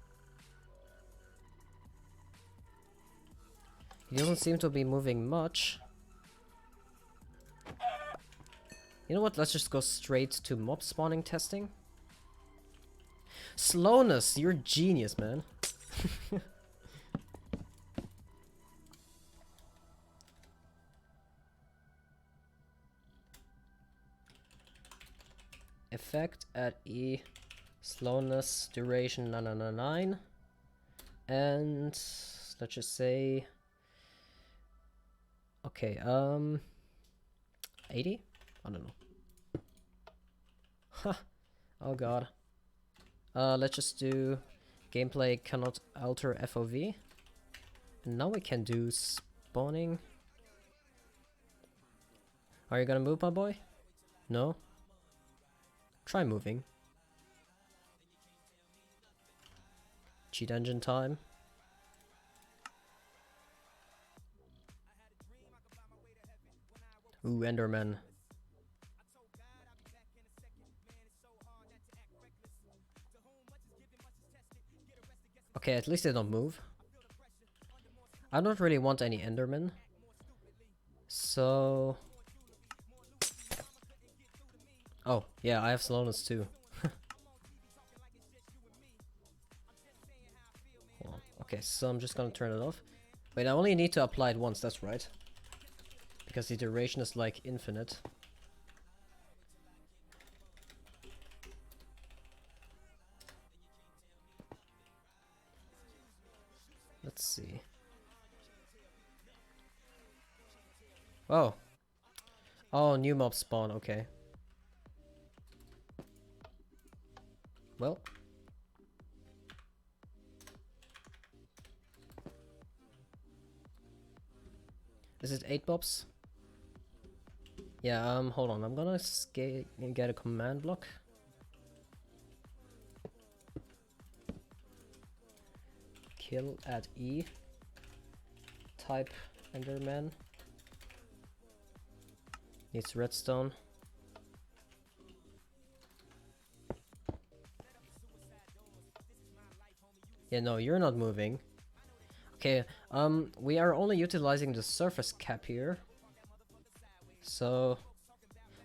He doesn't seem to be moving much. You know what, let's just go straight to mob spawning testing. Slowness, you're a genius, man. Effect at E, slowness, duration 999, and let's just say, okay, 80? I don't know. Huh. Oh god. Let's just do gameplay cannot alter FOV. And now we can do spawning. Are you gonna move, my boy? No? Try moving. Cheat engine time. Ooh, Enderman. Okay, at least they don't move. I don't really want any Endermen. So... Oh, yeah, I have slowness too. Okay, so I'm just gonna turn it off. Wait, I only need to apply it once, that's right. Because the duration is like infinite. Let's see. Oh. Oh, new mob spawn, okay. Well. Is it 8 mobs? Yeah, hold on, I'm gonna get a command block. Kill at E. Type Enderman. Needs redstone. Yeah, no, you're not moving. Okay, we are only utilizing the surface cap here. So,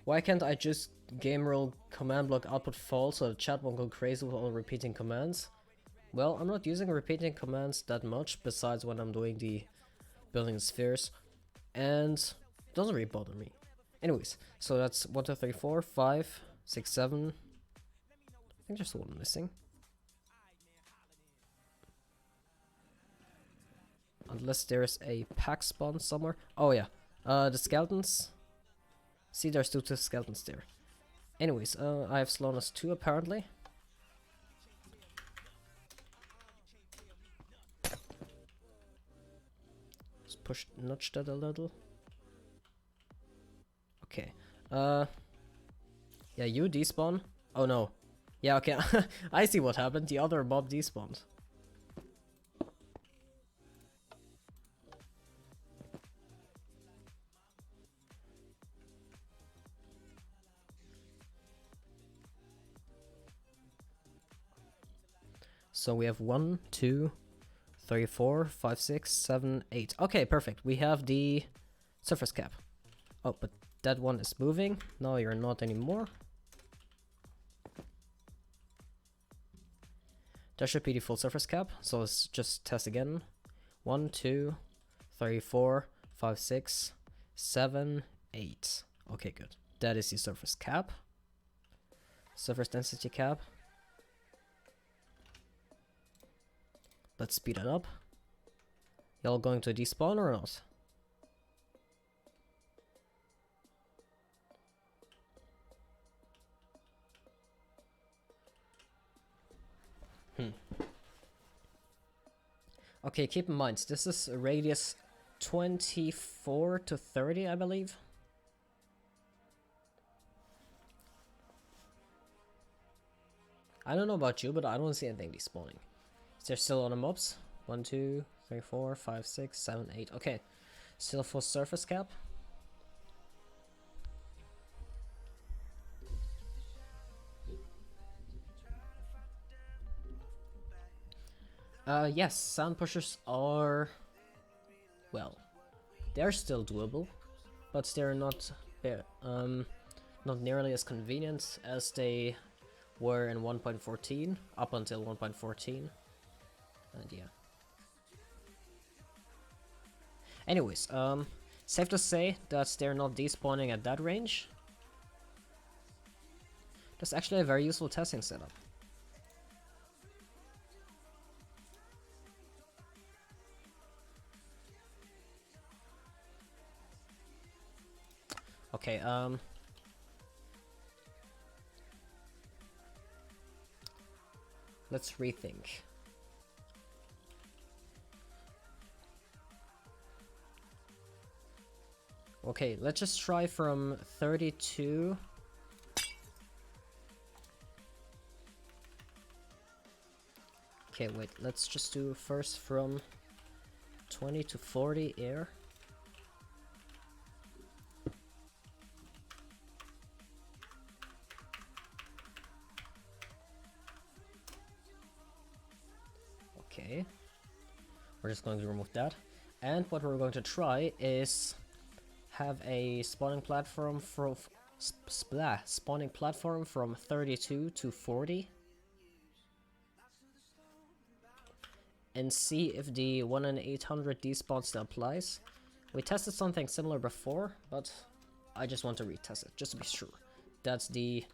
why can't I just game rule command block output false so the chat won't go crazy with all repeating commands? Well, I'm not using repeating commands that much, besides when I'm doing the building spheres, and it doesn't really bother me. Anyways, so that's 1, 2, 3, 4, 5, 6, 7. I think there's one missing. Unless there's a pack spawn somewhere. Oh yeah, the skeletons. See, there's two skeletons there. Anyways, I have slowness 2 apparently. Just nudge that a little. Okay. Yeah, you despawn. Oh no. Yeah, okay. I see what happened. The other mob despawned. So we have 1, 2, 3, 4, 5, 6, 7, 8. Okay, perfect. We have the surface cap. Oh, but that one is moving. No, you're not anymore. That should be the full surface cap. So let's just test again. 1, 2, 3, 4, 5, 6, 7, 8. Okay, good. That is the surface cap. Surface density cap. Let's speed it up. Y'all going to despawn or not? Okay, keep in mind, this is a radius 24 to 30, I believe. I don't know about you, but I don't see anything despawning. Is there still on the mobs? 1, 2, 3, 4, 5, 6, 7, 8. Okay, still full surface cap. Yes, sound pushers are, well, they're still doable, but they're not nearly as convenient as they were in 1.14, up until 1.14, and yeah. Anyways, safe to say that they're not despawning at that range. That's actually a very useful testing setup. Okay, let's rethink. Okay, let's just try from 32. Okay, wait, let's just do first from 20 to 40 air. Okay, we're just going to remove that. And what we're going to try is have a spawning platform from spawning platform from 32 to 40. And see if the 1 in 800 despawn still applies. We tested something similar before, but I just want to retest it, just to be sure. That's the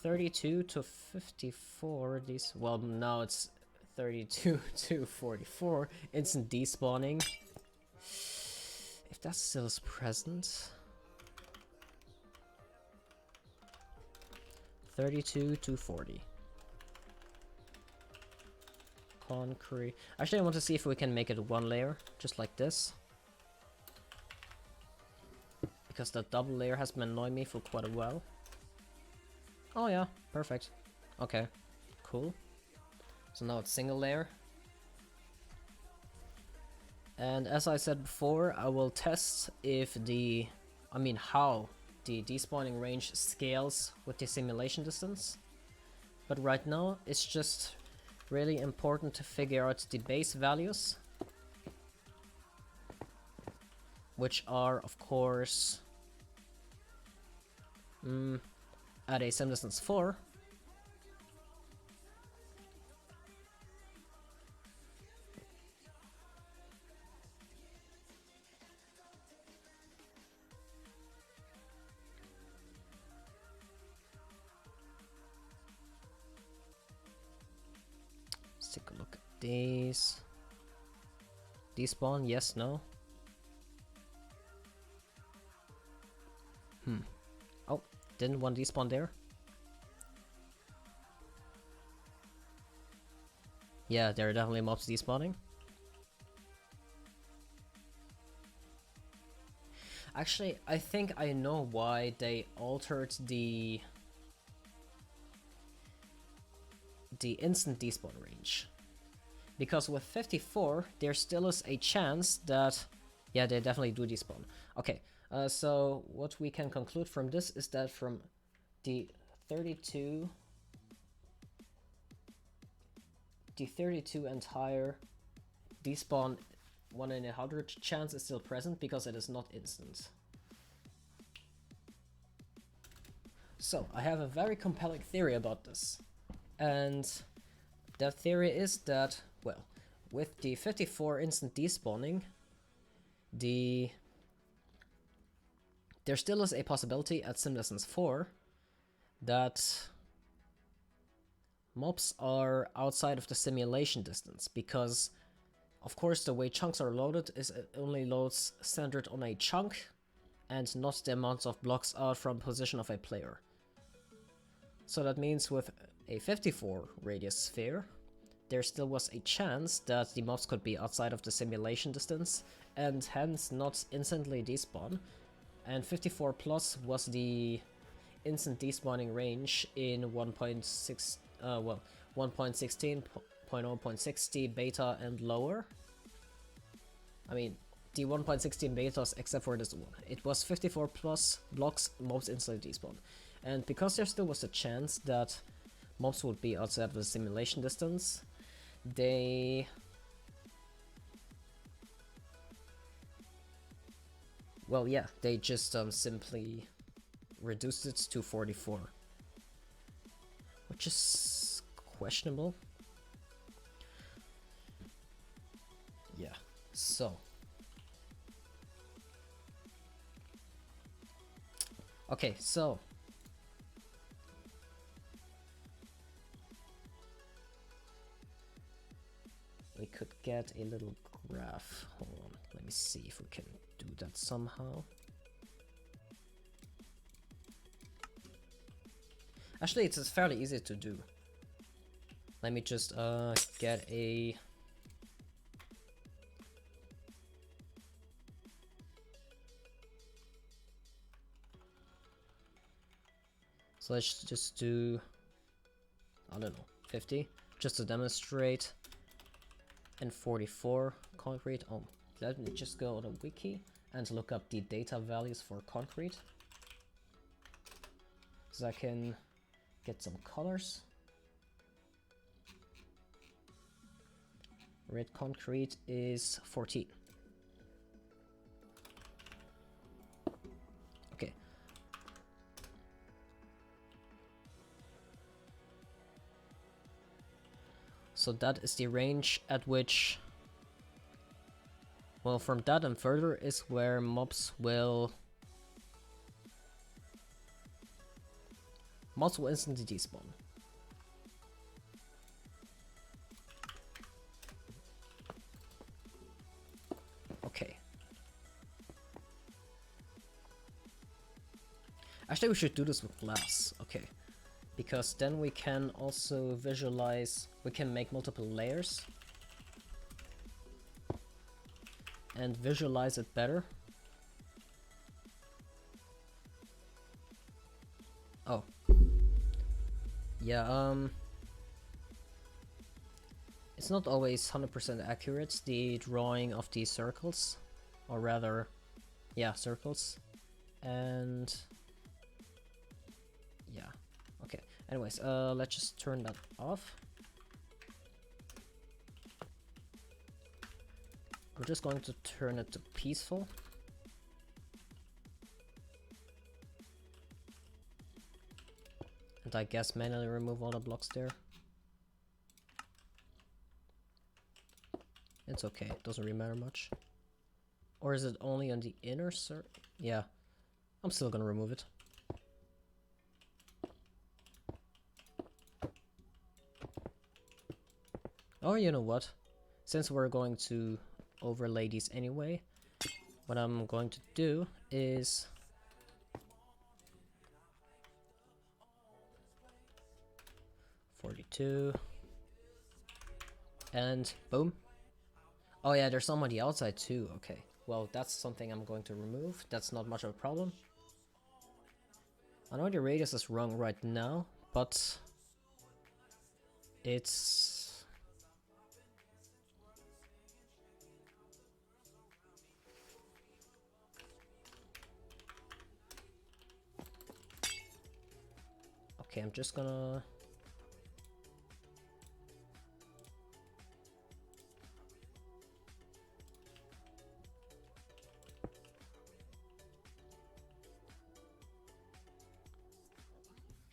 32 to 54, well, now it's 32 to 44, instant despawning. If that still is present. 32 to 40. Concrete. Actually, I want to see if we can make it one layer, just like this. Because that double layer has been annoying me for quite a while. Oh yeah, perfect. Okay, cool. So now it's single layer. And as I said before, I will test if how the despawning range scales with the simulation distance. But right now, it's just really important to figure out the base values, which are, of course, at a sim distance 4. Let's take a look at these. Despawn, yes, no. Oh, didn't one despawn there? Yeah, there are definitely mobs despawning. Actually, I think I know why they altered the instant despawn range. Because with 54, there still is a chance that, yeah, they definitely do despawn. Okay, so what we can conclude from this is that from the 32 and higher, despawn 1 in 100 chance is still present because it is not instant. So, I have a very compelling theory about this. And the theory is that, well, with the 54 instant despawning, there still is a possibility at SimDistance 4 that mobs are outside of the simulation distance, because of course the way chunks are loaded is it only loads centered on a chunk and not the amounts of blocks out from position of a player. So that means with a 54 radius sphere, there still was a chance that the mobs could be outside of the simulation distance and hence not instantly despawn. And 54 plus was the instant despawning range in 1.16.0.60 beta and lower. I mean, the 1.16 betas except for this one. It was 54 plus blocks, mobs instantly despawn. And because there still was a chance that mobs would be outside of the simulation distance, they... well, yeah, they just simply reduced it to 44. Which is questionable. Yeah, so... okay, so... we could get a little graph. Hold on, let me see if we can do that somehow. Actually, it's fairly easy to do. Let me just get a... so let's just do, I don't know, 50, just to demonstrate. And 44 concrete. Oh, let me just go on a wiki and look up the data values for concrete, so I can get some colors. Red concrete is 14. Okay. So that is the range at which, well, from that and further is where mobs will instantly despawn. Okay. Actually, we should do this with glass. Okay. Because then we can also visualize, we can make multiple layers and visualize it better. Oh. Yeah, it's not always 100% accurate, the drawing of these circles, or rather, yeah, circles, and yeah. Okay, anyways, let's just turn that off. We're just going to turn it to peaceful. And I guess manually remove all the blocks there. It's okay, it doesn't really matter much. Or is it only on the inner circle? Yeah, I'm still gonna remove it. Oh, you know what? Since we're going to overlay these anyway, what I'm going to do is... $42. And boom. Oh yeah, there's some on the outside too. Okay. Well, that's something I'm going to remove. That's not much of a problem. I know the radius is wrong right now, but it's... okay, I'm just gonna...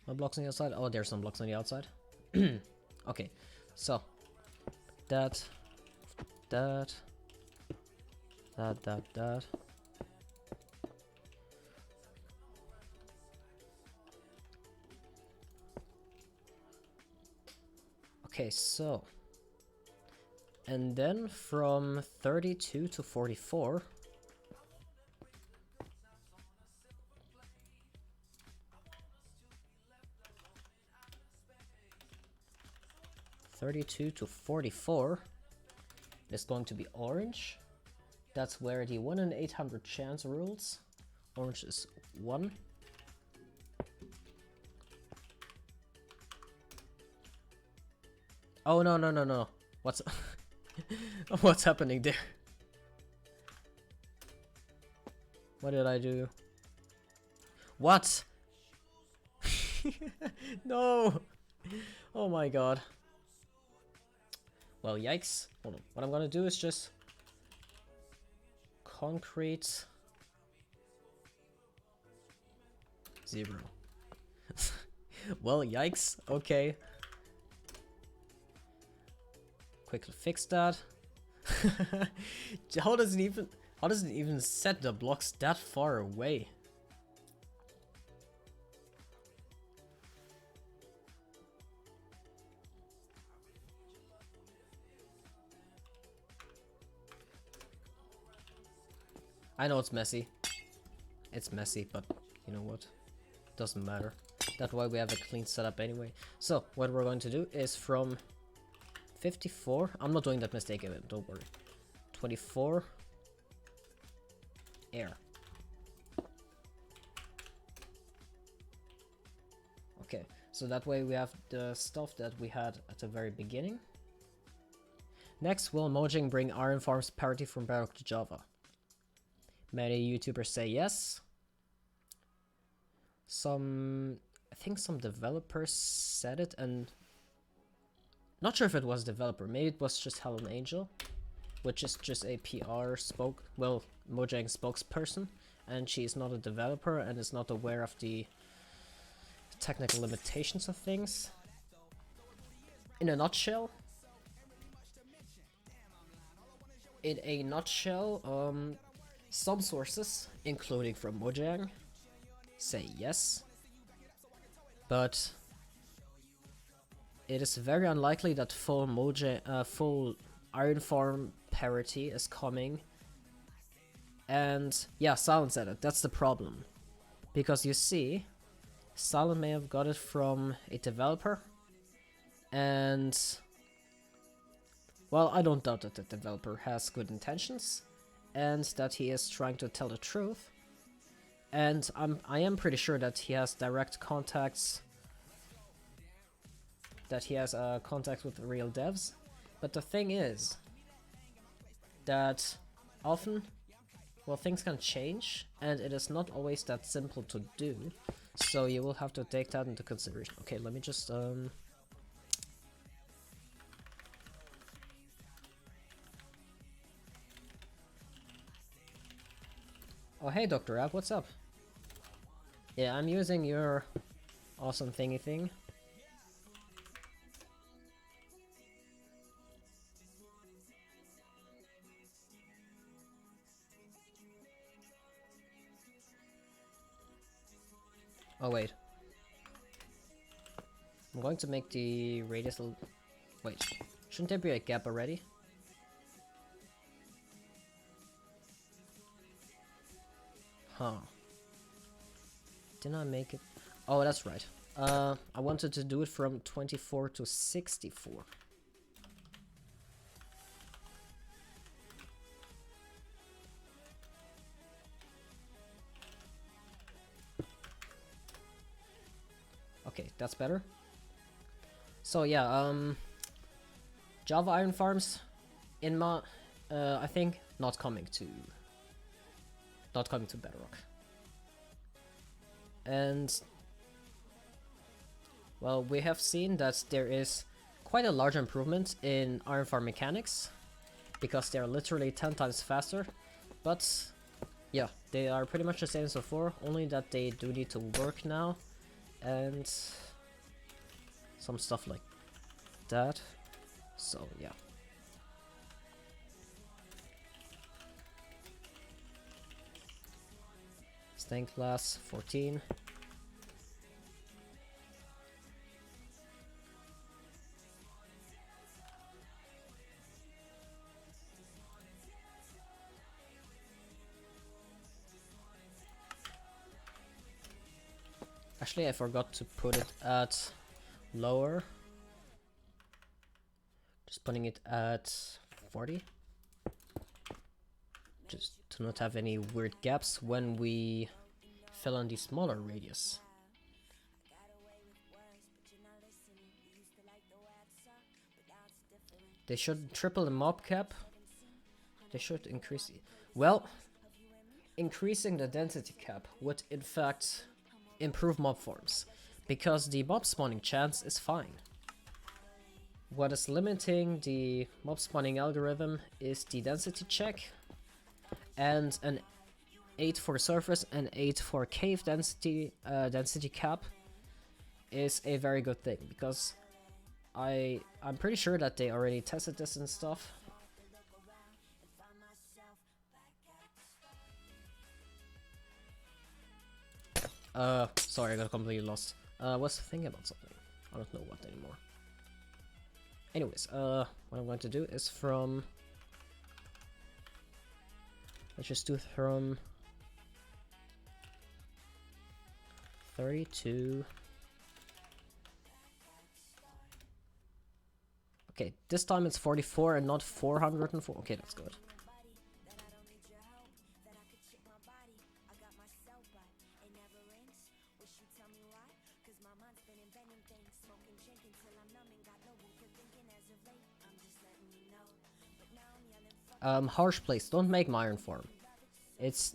what blocks on the outside? Oh, there's some blocks on the outside. Okay, So, that. Okay, so. And then from 32 to 44. 32 to 44 is going to be orange. That's where the 1 in 800 chance rules. Orange is 1. Oh, no. What's what's happening there? What did I do? What? No! Oh my god. Well, yikes. Hold on. What I'm gonna do is just concrete 0. Well, yikes. Okay. Quickly fix that. How does it even set the blocks that far away? I know it's messy. It's messy, but you know what? Doesn't matter. That's why we have a clean setup anyway. So, what we're going to do is from 54. I'm not doing that mistake again, don't worry. 24. Air. Okay, so that way we have the stuff that we had at the very beginning. Next, will Mojang bring iron farms parity from Bedrock to Java? Many YouTubers say yes. I think some developers said it, and not sure if it was developer. Maybe it was just Helen Angel, which is just a PR Mojang spokesperson, and she's not a developer and is not aware of the technical limitations of things. In a nutshell, some sources, including from Mojang, say yes, but it is very unlikely that full iron farm parity is coming. And yeah, Silent said it. That's the problem, because you see, Silent may have got it from a developer, and well, I don't doubt that the developer has good intentions and that he is trying to tell the truth. And I am pretty sure that he has direct contacts, contacts with the real devs. But the thing is that often, well, things can change, and it is not always that simple to do. So you will have to take that into consideration. Okay, let me just Oh, hey, Dr. App, what's up? Yeah, I'm using your awesome thingy thing. Oh, wait. I'm going to make the radius a little... Wait, shouldn't there be a gap already? Huh. Didn't I make it? Oh, that's right. I wanted to do it from 24 to 64. Okay, that's better. So yeah, Java iron farms in I think not coming to Bedrock. And well, we have seen that there is quite a large improvement in iron farm mechanics, because they are literally 10 times faster. But yeah, they are pretty much the same as before, only that they do need to work now, and some stuff like that. So yeah. Stained glass 14. Actually, I forgot to put it at lower. Just putting it at 40. Just to not have any weird gaps when we fill in the smaller radius. They should triple the mob cap. They should increase... Well, increasing the density cap would in fact improve mob forms, because the mob spawning chance is fine. What is limiting the mob spawning algorithm is the density check, and an 8 for surface and 8 for cave density cap is a very good thing, because I'm pretty sure that they already tested this and stuff. Sorry, I got completely lost. Was thinking about something. I don't know what anymore. Anyways, what I'm going to do is from... Let's just do from 30 to... Okay, this time it's 44 and not 404. Okay, that's good. Harsh place. Don't make my iron form. It's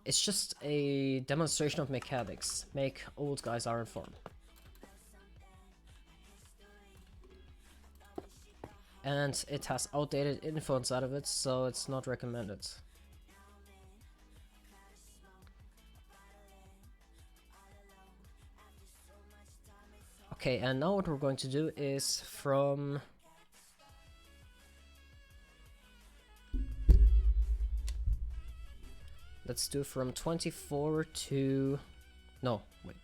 just a demonstration of mechanics. Make old guys iron form. And it has outdated info inside of it, so it's not recommended. Okay, and now what we're going to do is from... Let's do from 24 to... No, wait.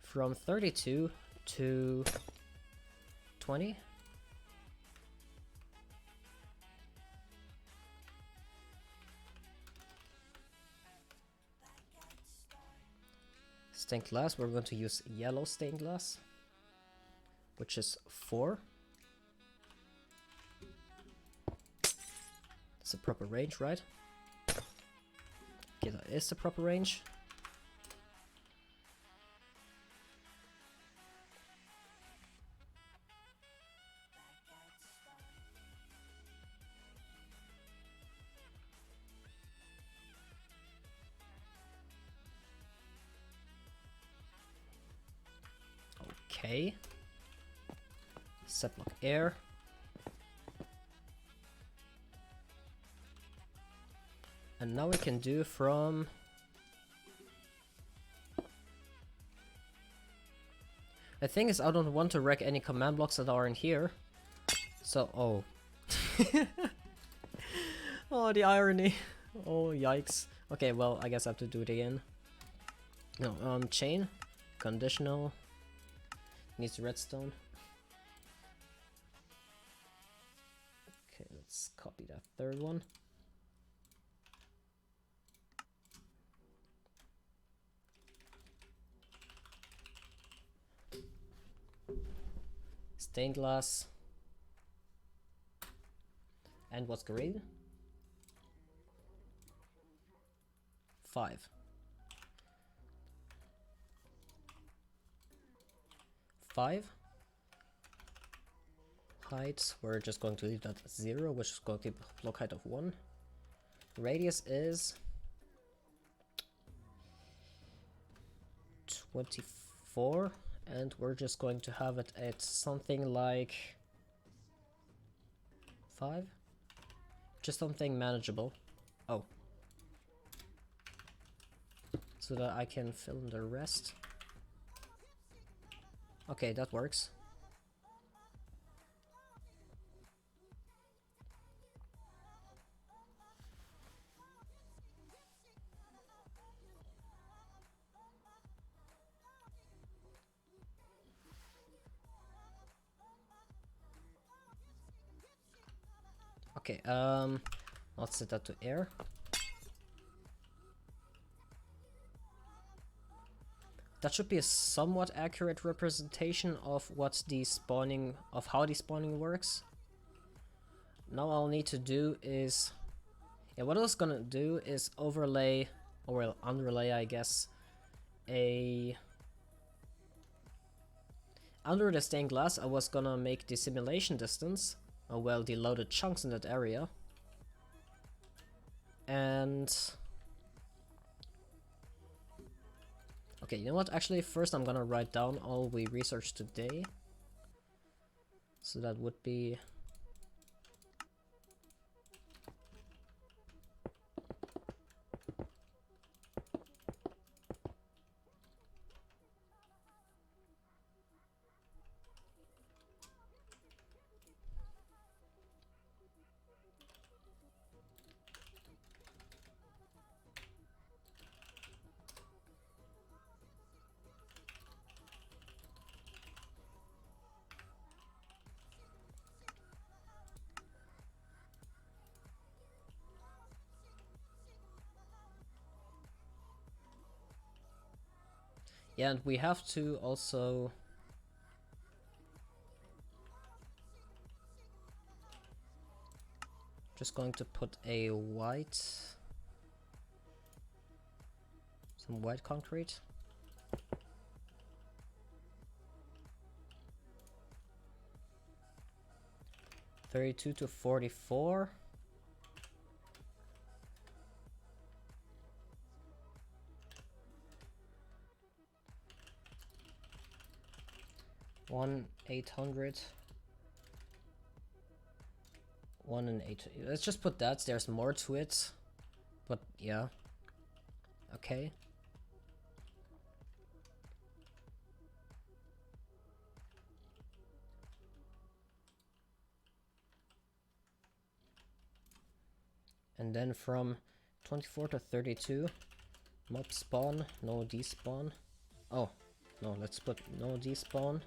From 32 to 20? Stained glass, we're going to use yellow stained glass, which is 4. That's the proper range, right? Okay, that is the proper range. Okay. Set block air. And now we can do from... The thing is, I don't want to wreck any command blocks that are in here. So, oh. Oh, the irony. Oh, yikes. Okay, well, I guess I have to do it again. No, chain. Conditional. Needs redstone. Okay, let's copy that third one. Stained glass. And what's grade? 5. 5. Height, we're just going to leave that at 0, which is going to keep block height of 1. Radius is 24, and we're just going to have it at something like 5. Just something manageable. Oh. So that I can fill in the rest. Okay, that works. Okay, let's set that to air. That should be a somewhat accurate representation of what despawning, of how despawning works. Now all I'll need to do is, yeah, what I was gonna do is overlay, or well, underlay, I guess, under the stained glass, I was gonna make the simulation distance, or well, the loaded chunks in that area. And okay, you know what? Actually, first I'm gonna write down all we researched today. So that would be yeah, and we have to also just going to put a white, some white concrete. $32 to $44. One 800. 1 and 8. Let's just put that. There's more to it, but yeah. Okay. And then from 24 to 32, mob spawn, no despawn. Oh, no, let's put no despawn.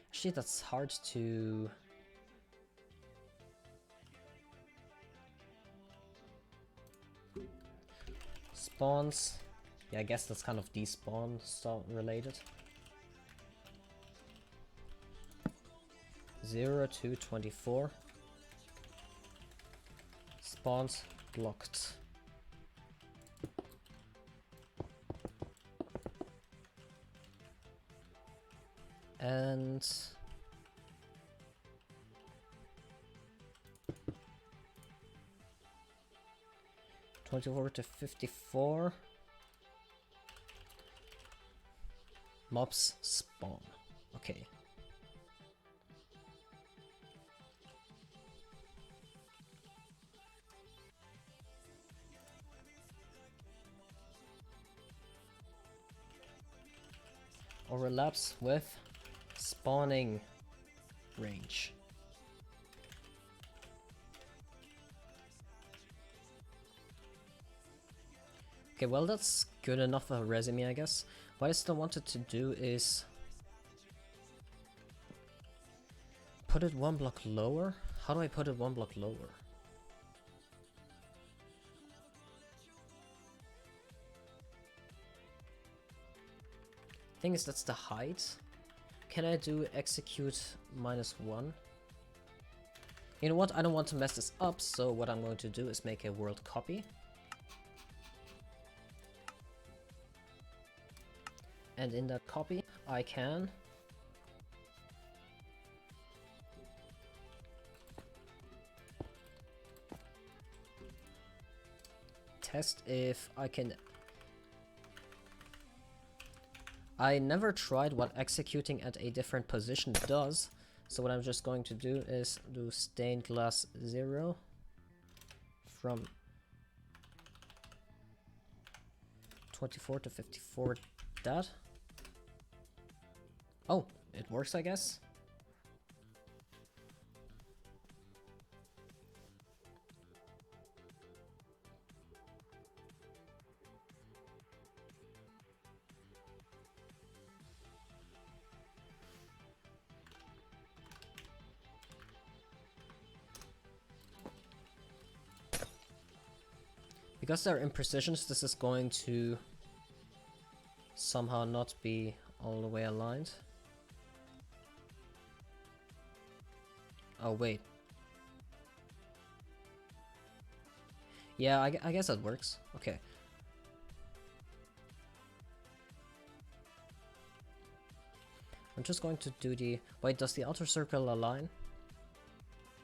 Actually, that's hard to... Spawns. Yeah, I guess that's kind of despawn stuff related. 0 to 24. Spawns blocked. And 24 to 54. Mobs spawn. Okay. Overlaps with spawning range. Okay, well that's good enough of a resume, I guess. What I still wanted to do is put it one block lower. How do I put it one block lower? Thing is, that's the height. Can I do execute -1? You know what? I don't want to mess this up, so what I'm going to do is make a world copy. And in that copy, I can test if I can... I never tried what executing at a different position does, so what I'm just going to do is do stained glass 0 from 24 to 54, that. Oh, it works, I guess. Because they're imprecisions, this is going to somehow not be all the way aligned. Oh, wait. Yeah, I guess that works. Okay. I'm just going to do the... Wait, does the outer circle align?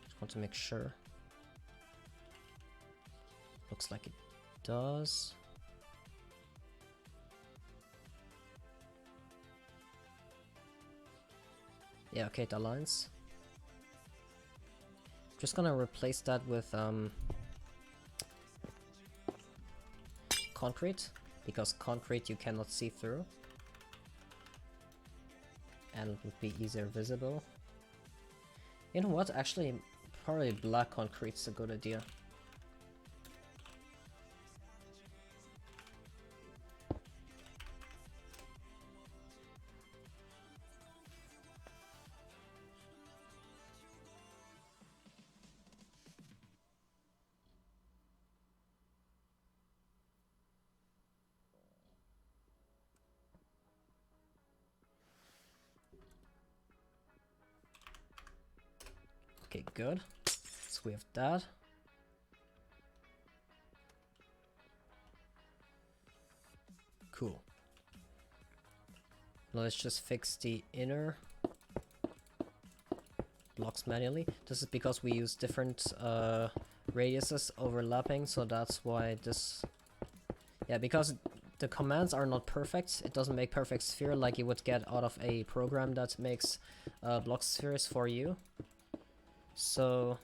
Just want to make sure. Looks like it does. Yeah, okay, it aligns. Just gonna replace that with concrete, because concrete you cannot see through. And it would be easier visible. You know what? Actually, probably black concrete's a good idea. Okay, good. So we have that. Cool. Now let's just fix the inner blocks manually. This is because we use different radiuses overlapping, so that's why this... Yeah, because the commands are not perfect, it doesn't make perfect sphere like you would get out of a program that makes block spheres for you. So...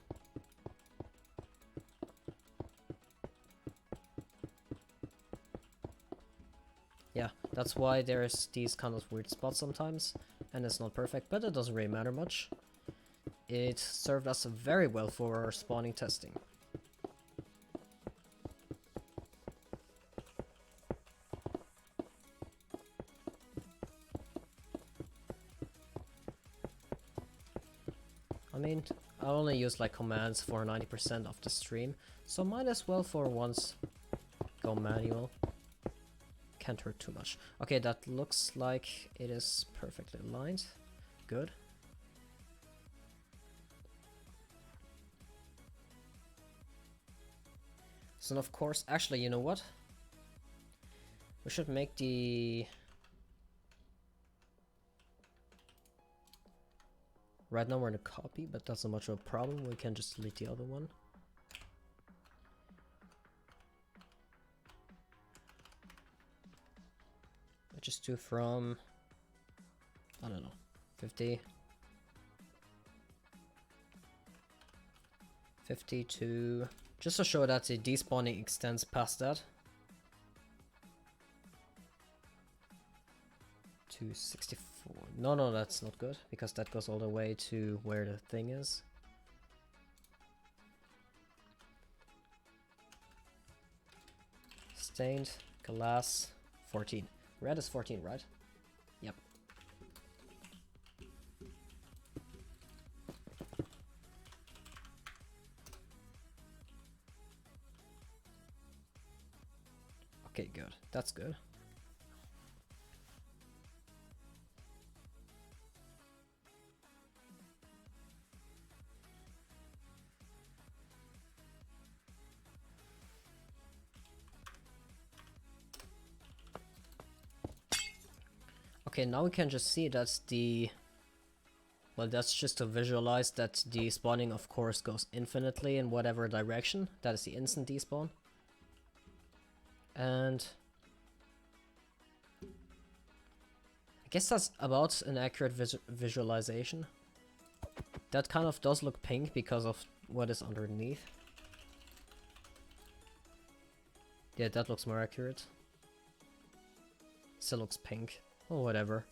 yeah, that's why there's these kind of weird spots sometimes, and it's not perfect, but it doesn't really matter much. It served us very well for our spawning testing. I mean, I only use like commands for 90% of the stream, so might as well for once go manual. Can't hurt too much. Okay, that looks like it is perfectly aligned. Good. So of course, actually, you know what? We should make the... Right now we're in a copy, but that's not much of a problem. We can just delete the other one. I just do from... I don't know, 50. 50 to... Just to show that the despawning extends past that. To 64. No, that's not good, because that goes all the way to where the thing is. Stained, glass, 14. Red is 14, right? Yep. Okay, good. That's good. Okay, now we can just see that the... Well, that's just to visualize that the spawning, of course, goes infinitely in whatever direction. That is the instant despawn. And... I guess that's about an accurate visualization. That kind of does look pink because of what is underneath. Yeah, that looks more accurate. Still looks pink. Or whatever.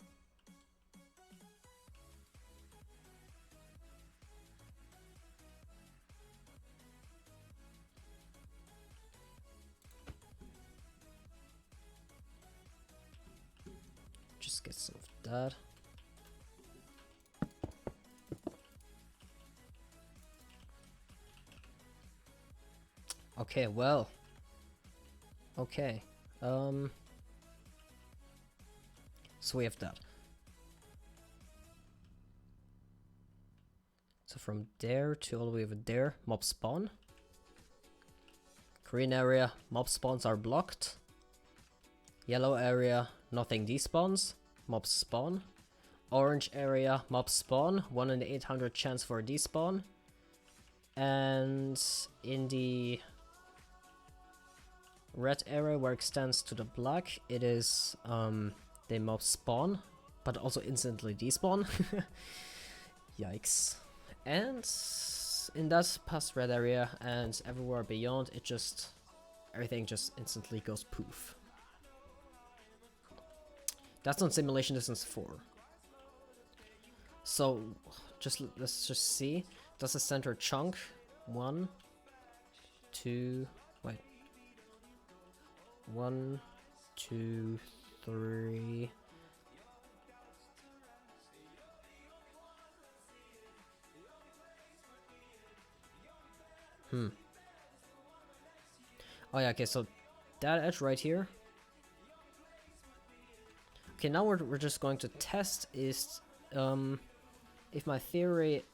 Just get some of that. Okay, well. Okay. So we have that. So from there to all the way over there, mob spawn. Green area, mob spawns are blocked. Yellow area, nothing despawns, mobs spawn. Orange area, mobs spawn, 1 in 800 chance for a despawn. And in the red area where it extends to the black, it is they mob spawn, but also instantly despawn. Yikes. And in that past red area and everywhere beyond, everything just instantly goes poof. That's on simulation distance 4. So let's just see. Does the center chunk 1, 2, wait. 1, 2, 3. Oh yeah, okay, so that edge right here. Okay, now we're just going to test is if my theory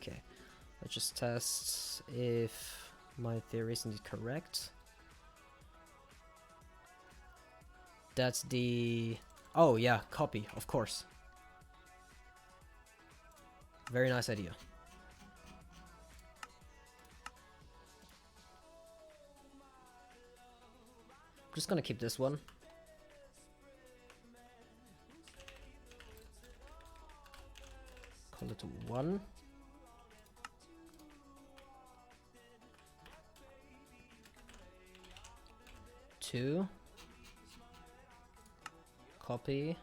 okay, let's just test if my theory is indeed correct. That's the... Oh yeah, copy, of course. Very nice idea. I'm just gonna keep this one. Call it 1. Two. Copy.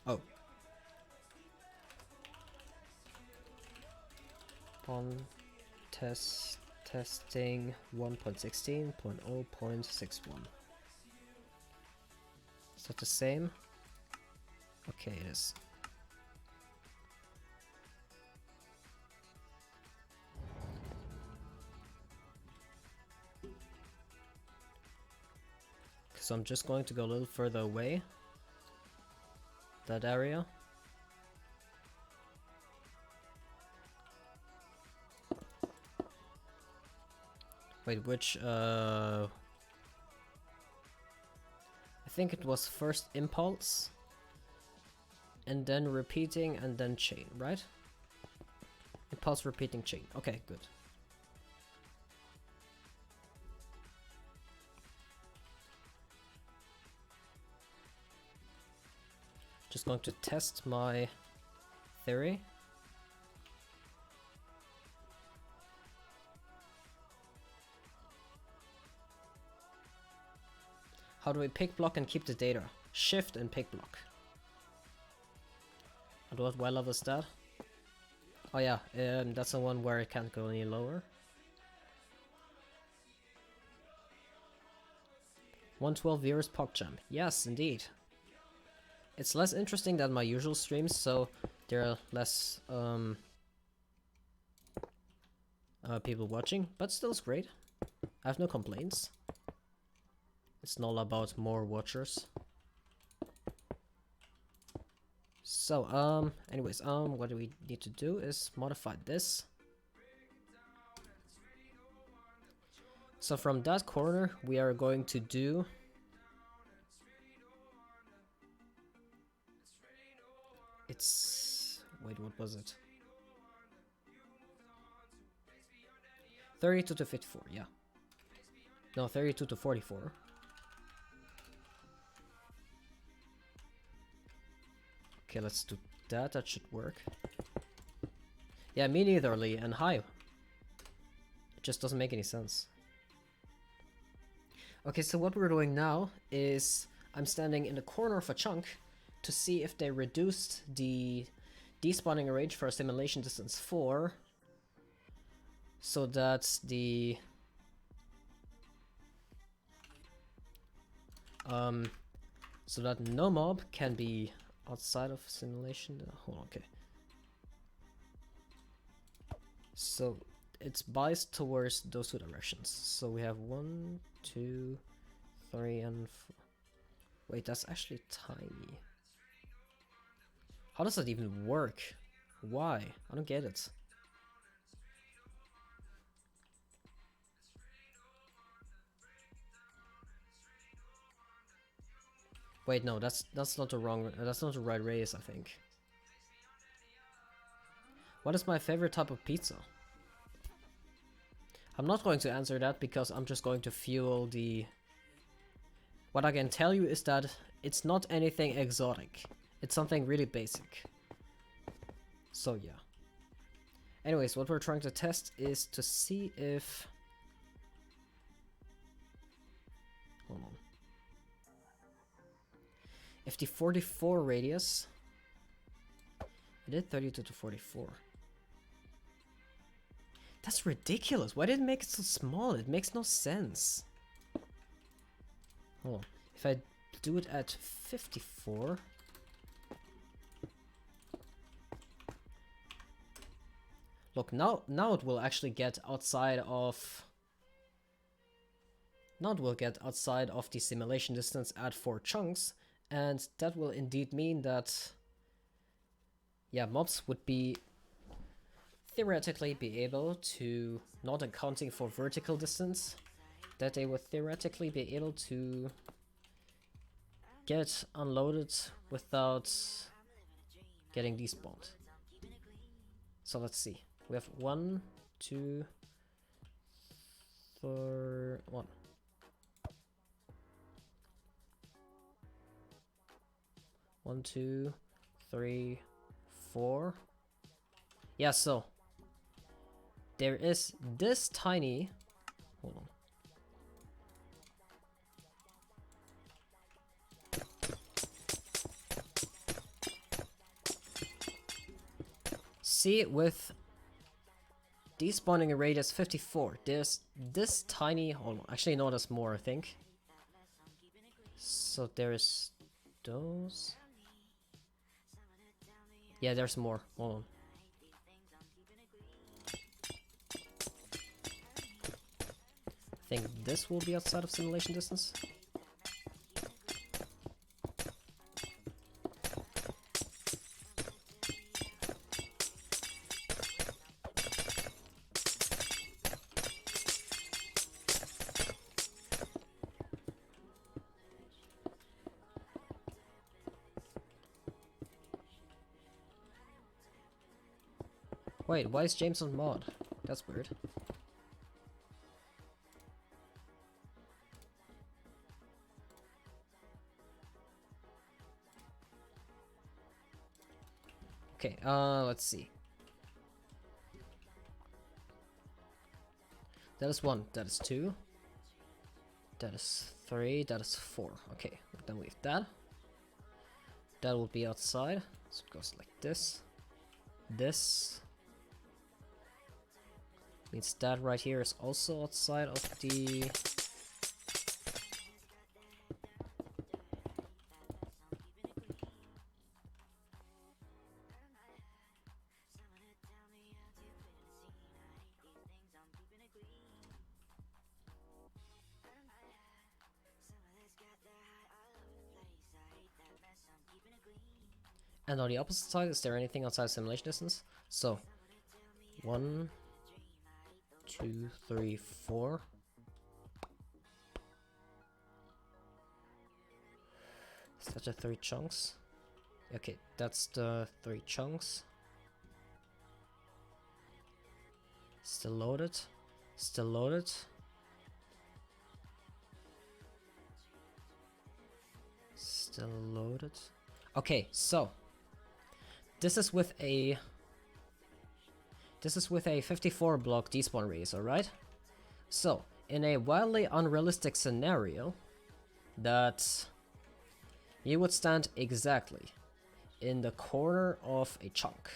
Oh. On testing 1.16.0.61. Is that the same? Okay, it is. So I'm just going to go a little further away. That area. Wait, which, I think it was first impulse, and then repeating, and then chain, right? Impulse, repeating, chain. Okay, good. Just going to test my theory. How do we pick block and keep the data? Shift and pick block. And what level is that? Oh yeah, that's the one where it can't go any lower. 112 viewers PogChamp. Yes, indeed. It's less interesting than my usual streams, so there are less people watching, but still it's great. I have no complaints. It's not about more watchers. So, anyways, what do we need to do is modify this. So from that corner, we are going to do... It's... Wait, what was it? 32 to 54, yeah. No, 32 to 44. Okay, let's do that. That should work. Yeah, me neither, Lee. And hi. It just doesn't make any sense. Okay, so what we're doing now is I'm standing in the corner of a chunk to see if they reduced the despawning range for simulation distance 4 so that the so that no mob can be outside of simulation. Hold on, okay. So it's biased towards those two directions. So we have 1, 2, 3, and 4. Wait, that's actually tiny. How does that even work? Why? I don't get it. Wait, no, that's not the wrong. That's not the right race, I think. What is my favorite type of pizza? I'm not going to answer that because I'm just going to fuel the... What I can tell you is that it's not anything exotic. It's something really basic. So yeah. Anyways, what we're trying to test is to see if... Hold on. If the 44 radius... I did 32 to 44. That's ridiculous. Why did it make it so small? It makes no sense. Hold on. If I do it at 54... Look, now it will actually get outside of... Now it will get outside of the simulation distance at 4 chunks. And that will indeed mean that... Yeah, mobs would be... theoretically be able to, not accounting for vertical distance, that they would theoretically be able to get unloaded without getting despawned. So let's see. We have 1, 2, 3, 1. One, 2, 3, 4. Yeah, so there is this tiny... Hold on. See, with despawning a radius 54, there's this tiny... Hold on. Actually, no, there's more, I think. So there's those... Yeah, there's more. Hold on. I think this will be outside of simulation distance. Wait, why is James on mod? That's weird. Okay, let's see. That is 1, that is 2, that is 3, that is 4. Okay, then we have that. That will be outside, so it goes like this. This means that right here is also outside of the... And on the opposite side, is there anything outside simulation distance? So, 1, 2, 3, 4. Is that the 3 chunks? Okay, that's the 3 chunks. Still loaded. Still loaded. Still loaded. Okay, so this is with a 54 block despawn radius, alright? So, in a wildly unrealistic scenario that you would stand exactly in the corner of a chunk.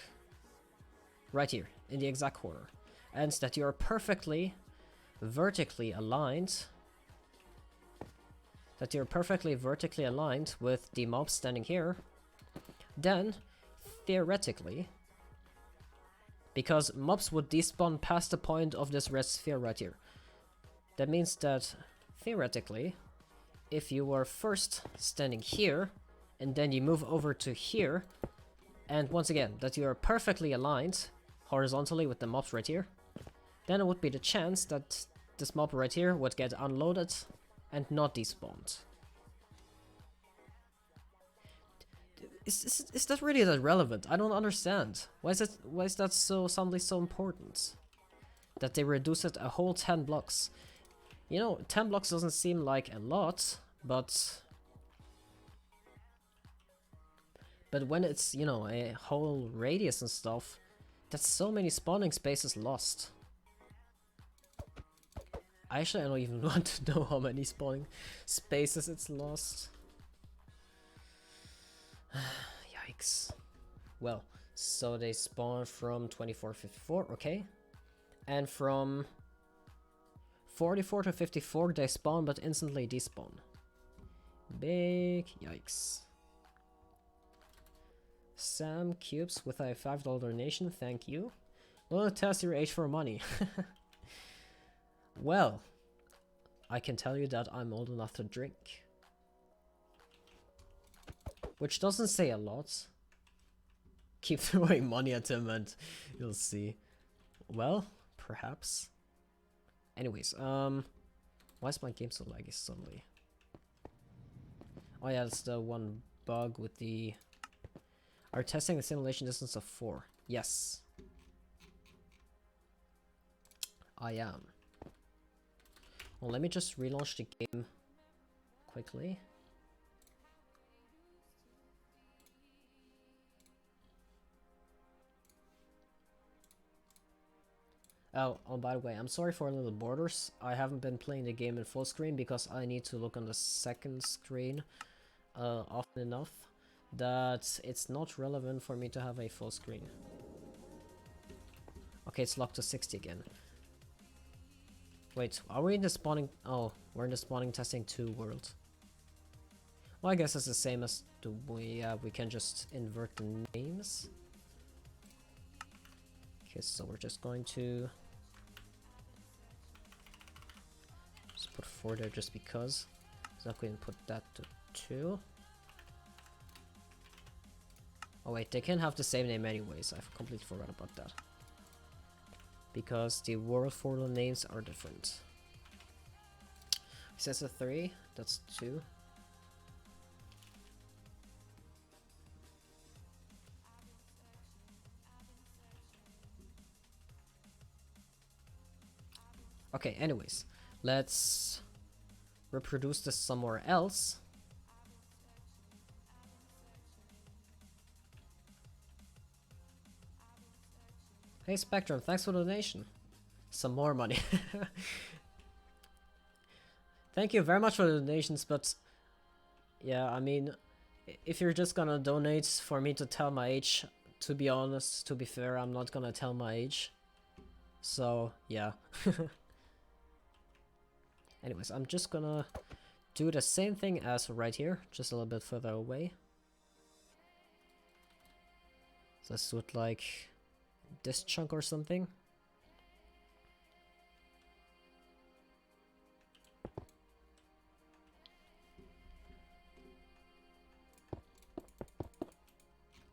Right here, in the exact corner. And that you are perfectly vertically aligned that you're perfectly vertically aligned with the mob standing here, then theoretically, because mobs would despawn past the point of this red sphere right here, that means that theoretically, if you were first standing here and then you move over to here, and once again that you are perfectly aligned horizontally with the mobs right here, then it would be the chance that this mob right here would get unloaded and not despawned. Is that really that relevant? I don't understand. Why is that so suddenly so important? That they reduce it a whole 10 blocks. You know, 10 blocks doesn't seem like a lot, but when it's, you know, a whole radius and stuff, that's so many spawning spaces lost. Actually, I don't even want to know how many spawning spaces it's lost. Yikes. Well, so they spawn from 24 to 54, okay. And from 44 to 54 they spawn but instantly despawn. Big yikes. Sam Cubes with a $5 donation, thank you. Will test your age for money. Well, I can tell you that I'm old enough to drink. Which doesn't say a lot. Keep throwing money at him and you'll see. Well, perhaps. Anyways, why is my game so laggy suddenly? Oh yeah, it's the one bug with the... Are testing the simulation distance of 4? Yes. I am. Well, let me just relaunch the game quickly. Oh, by the way, I'm sorry for little borders. I haven't been playing the game in full screen because I need to look on the second screen often enough that it's not relevant for me to have a full screen. Okay, it's locked to 60 again. Wait, are we in the spawning? Oh, we're in the spawning testing 2 world. Well, I guess it's the same as the way we can just invert the names. Okay, so we're just going to just put 4 there just because. So I'm going to put that to 2. Oh wait, they can have the same name anyways. I completely forgot about that. Because the world for the names are different. It says a 3, that's 2. Okay, anyways, let's reproduce this somewhere else. Hey Spectrum, thanks for the donation. Some more money. Thank you very much for the donations, but yeah, I mean, if you're just gonna donate for me to tell my age, to be honest, to be fair, I'm not gonna tell my age. So, yeah. Anyways, I'm just gonna do the same thing as right here, just a little bit further away. So let's do it like this chunk or something.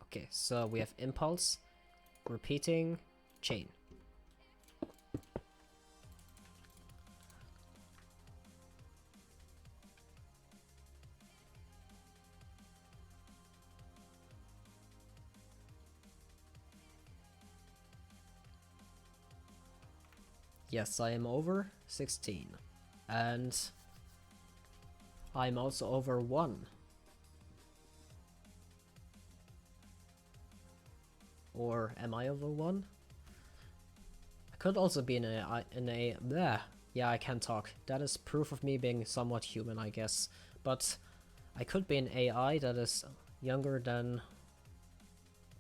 Okay, so we have impulse, repeating, chain. Yes, I am over 16. And I'm also over 1. Or am I over 1? I could also be in a bleh. Yeah, I can talk. That is proof of me being somewhat human, I guess. But I could be an AI that is younger than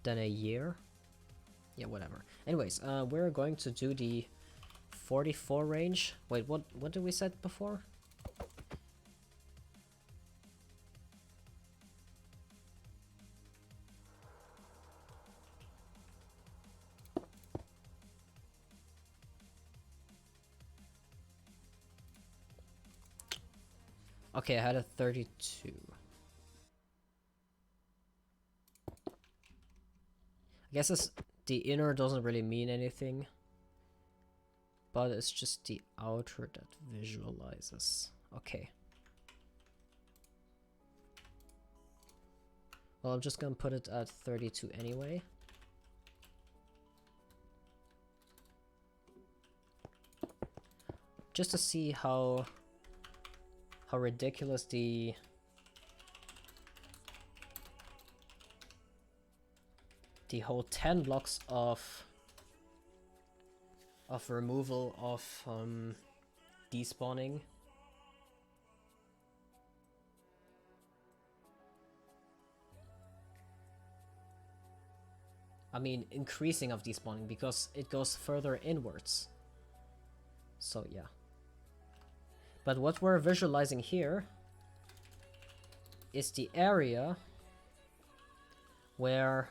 a year. Yeah, whatever. Anyways, we're going to do the 44 range. Wait, what did we set before? Okay, I had a 32. I guess the inner doesn't really mean anything, but it's just the outer that visualizes. Okay. Well, I'm just gonna put it at 32 anyway. Just to see how ridiculous the whole 10 blocks of removal of despawning. I mean, increasing of despawning, because it goes further inwards. So yeah. But what we're visualizing here is the area where...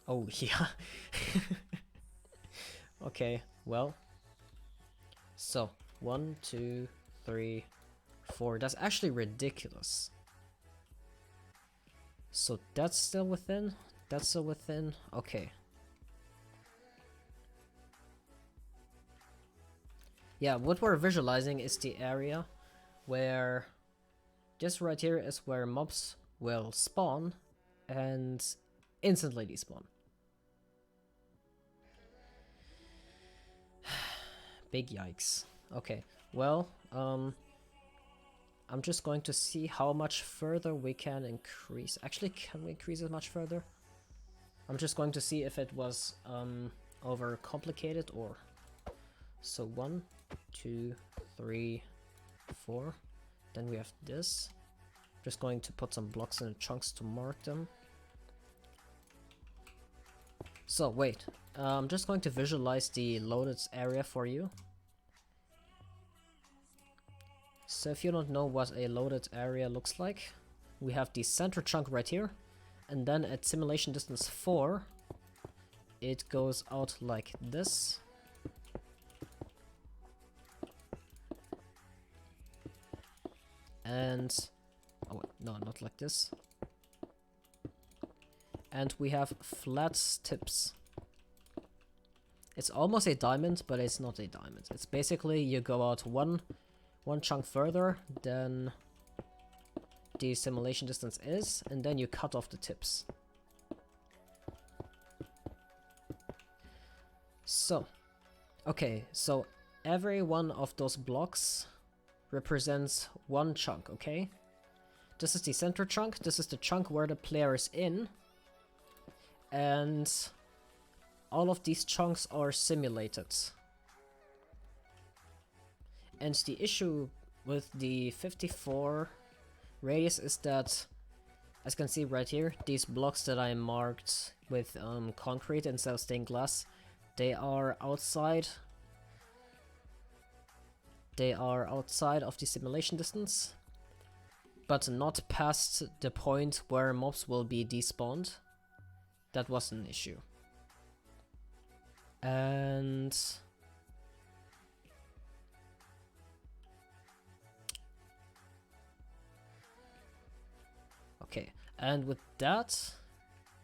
Oh, yeah. Okay, well. So, 1, 2, 3, 4. That's actually ridiculous. So that's still within? That's still within? Okay. Yeah, what we're visualizing is the area where this right here is where mobs will spawn and instantly despawn. Big yikes. Okay, well, I'm just going to see how much further we can increase. Actually, can we increase it much further? I'm just going to see if it was over complicated or... So 1, 2, 3, 4. Then we have this. Just going to put some blocks in the chunks to mark them. So wait, I'm just going to visualize the loaded area for you. So if you don't know what a loaded area looks like, we have the center chunk right here, and then at simulation distance 4, it goes out like this. And, oh wait, no, not like this. And we have flat tips. It's almost a diamond, but it's not a diamond. It's basically you go out one chunk further than the simulation distance is, and then you cut off the tips. So, okay, so every one of those blocks represents one chunk, okay? This is the center chunk, this is the chunk where the player is in, and all of these chunks are simulated. And the issue with the 54 radius is that, as you can see right here, these blocks that I marked with concrete instead of stained glass, they are outside. They are outside of the simulation distance, but not past the point where mobs will be despawned. That was an issue. And okay, and with that,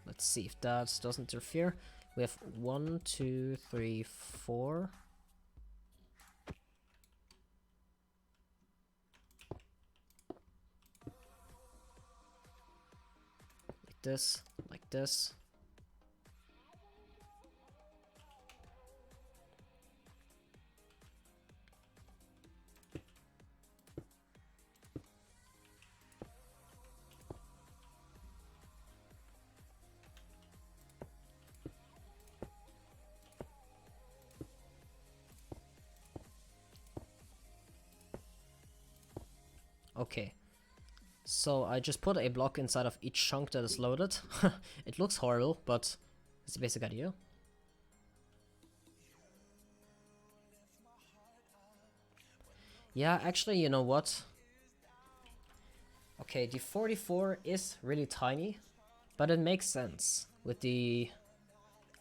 let's see if that doesn't interfere. We have 1, 2, 3, 4. Like this, like this. Okay, so I just put a block inside of each chunk that is loaded. It looks horrible, but it's the basic idea. Yeah, actually, you know what? Okay, the 44 is really tiny, but it makes sense with the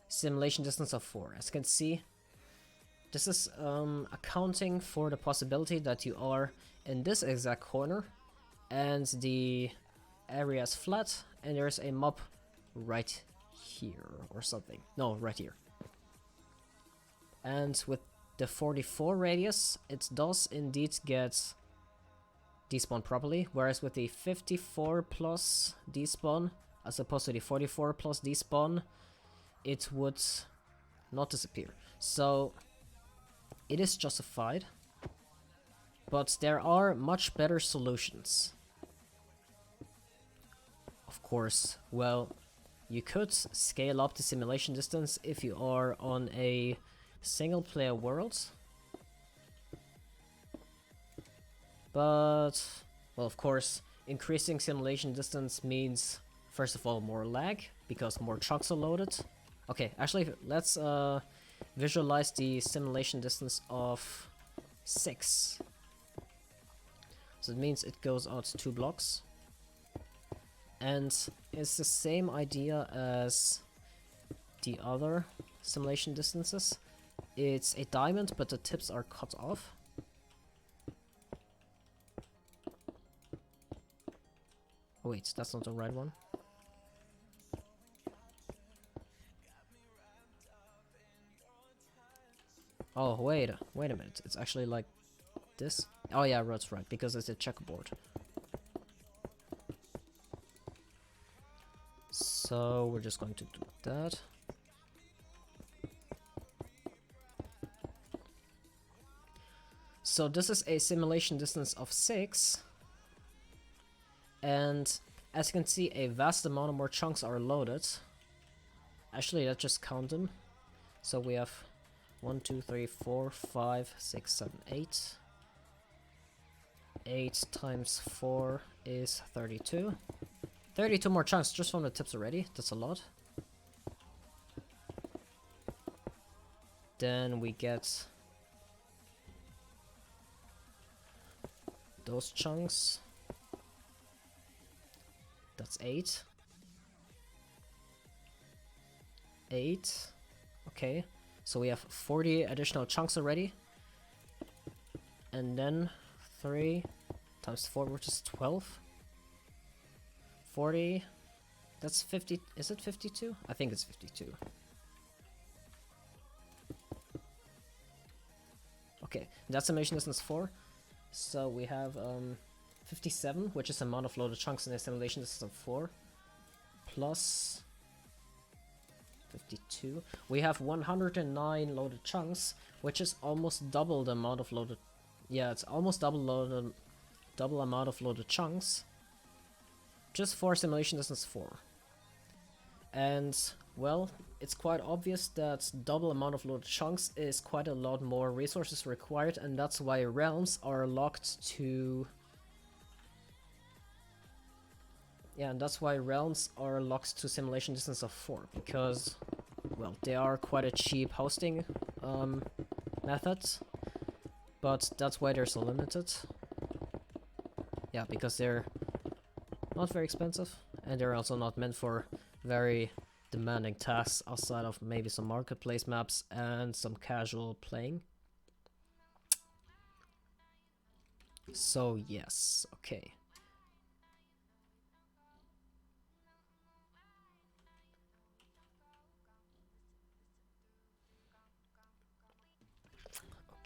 simulation distance of 4. As you can see, this is accounting for the possibility that you are in this exact corner, and the area is flat, and there's a mob right here or something. No, right here. And with the 44 radius, it does indeed get despawn properly, whereas with the 54 plus despawn, as opposed to the 44 plus despawn, it would not disappear. So it is justified, but there are much better solutions. Of course, well, you could scale up the simulation distance if you are on a single player world. But, well, of course, increasing simulation distance means, first of all, more lag, because more chunks are loaded. Okay, actually, let's visualize the simulation distance of 6. So it means it goes out 2 blocks. And it's the same idea as the other simulation distances. It's a diamond, but the tips are cut off. Oh wait, that's not the right one. Oh wait a minute, it's actually like this? Oh yeah, that's right, because it's a checkerboard. So we're just going to do that. So this is a simulation distance of 6. And as you can see, a vast amount of more chunks are loaded. Actually, let's just count them. So we have 1, 2, 3, 4, 5, 6, 7, 8. 8 times 4 is 32. 32 more chunks just from the tips already. That's a lot. Then we get those chunks. That's 8. 8. Okay. So we have 40 additional chunks already. And then 3 times 4, which is 12. 40. That's 50. Is it 52? I think it's 52. Okay, that's simulation distance 4. So we have 57, which is the amount of loaded chunks in the simulation distance of 4. Plus 52. We have 109 loaded chunks, which is almost double the amount of loaded. Yeah, it's almost double amount of loaded chunks. Just for simulation distance 4. And, well, it's quite obvious that double amount of loaded chunks is quite a lot more resources required, and that's why realms are locked to... Yeah, and that's why realms are locked to simulation distance of 4, because, well, they are quite a cheap hosting method, but that's why they're so limited. Yeah, because they're not very expensive, and they're also not meant for very demanding tasks outside of maybe some marketplace maps and some casual playing. So yes, okay.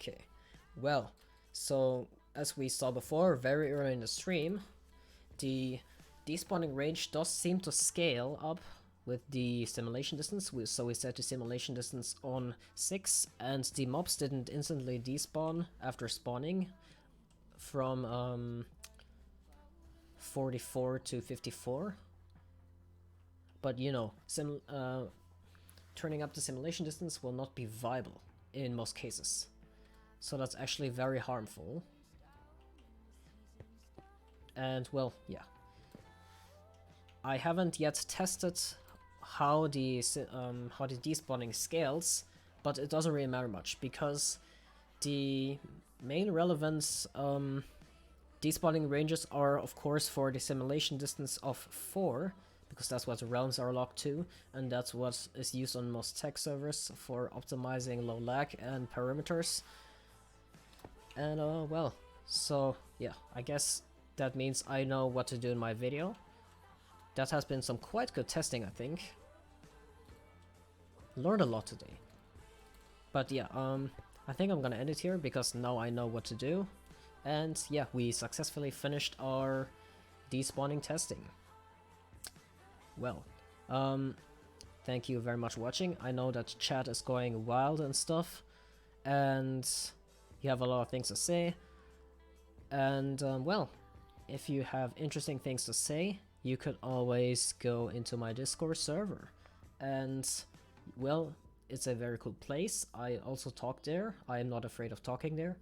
Okay, well, so as we saw before, very early in the stream, the despawning range does seem to scale up with the simulation distance. So we set the simulation distance on 6, and the mobs didn't instantly despawn after spawning from 44 to 54. But you know, turning up the simulation distance will not be viable in most cases. So that's actually very harmful. And well, yeah. I haven't yet tested how the despawning scales, but it doesn't really matter much, because the main relevant despawning ranges are, of course, for the simulation distance of 4, because that's what the realms are locked to, and that's what is used on most tech servers for optimizing low lag and perimeters. And well, so yeah, I guess that means I know what to do in my video. That has been some quite good testing, I think. Learned a lot today. But yeah, I think I'm gonna end it here because now I know what to do. And yeah, we successfully finished our despawning testing. Well, thank you very much for watching. I know that chat is going wild and stuff, and you have a lot of things to say. And well, if you have interesting things to say, you could always go into my Discord server. And well, it's a very cool place. I also talk there. I am not afraid of talking there.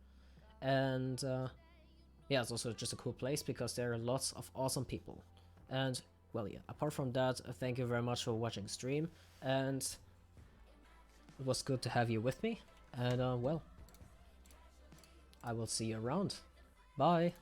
And yeah, it's also just a cool place because there are lots of awesome people. And well, yeah, apart from that, thank you very much for watching stream, and it was good to have you with me. And well, I will see you around. Bye!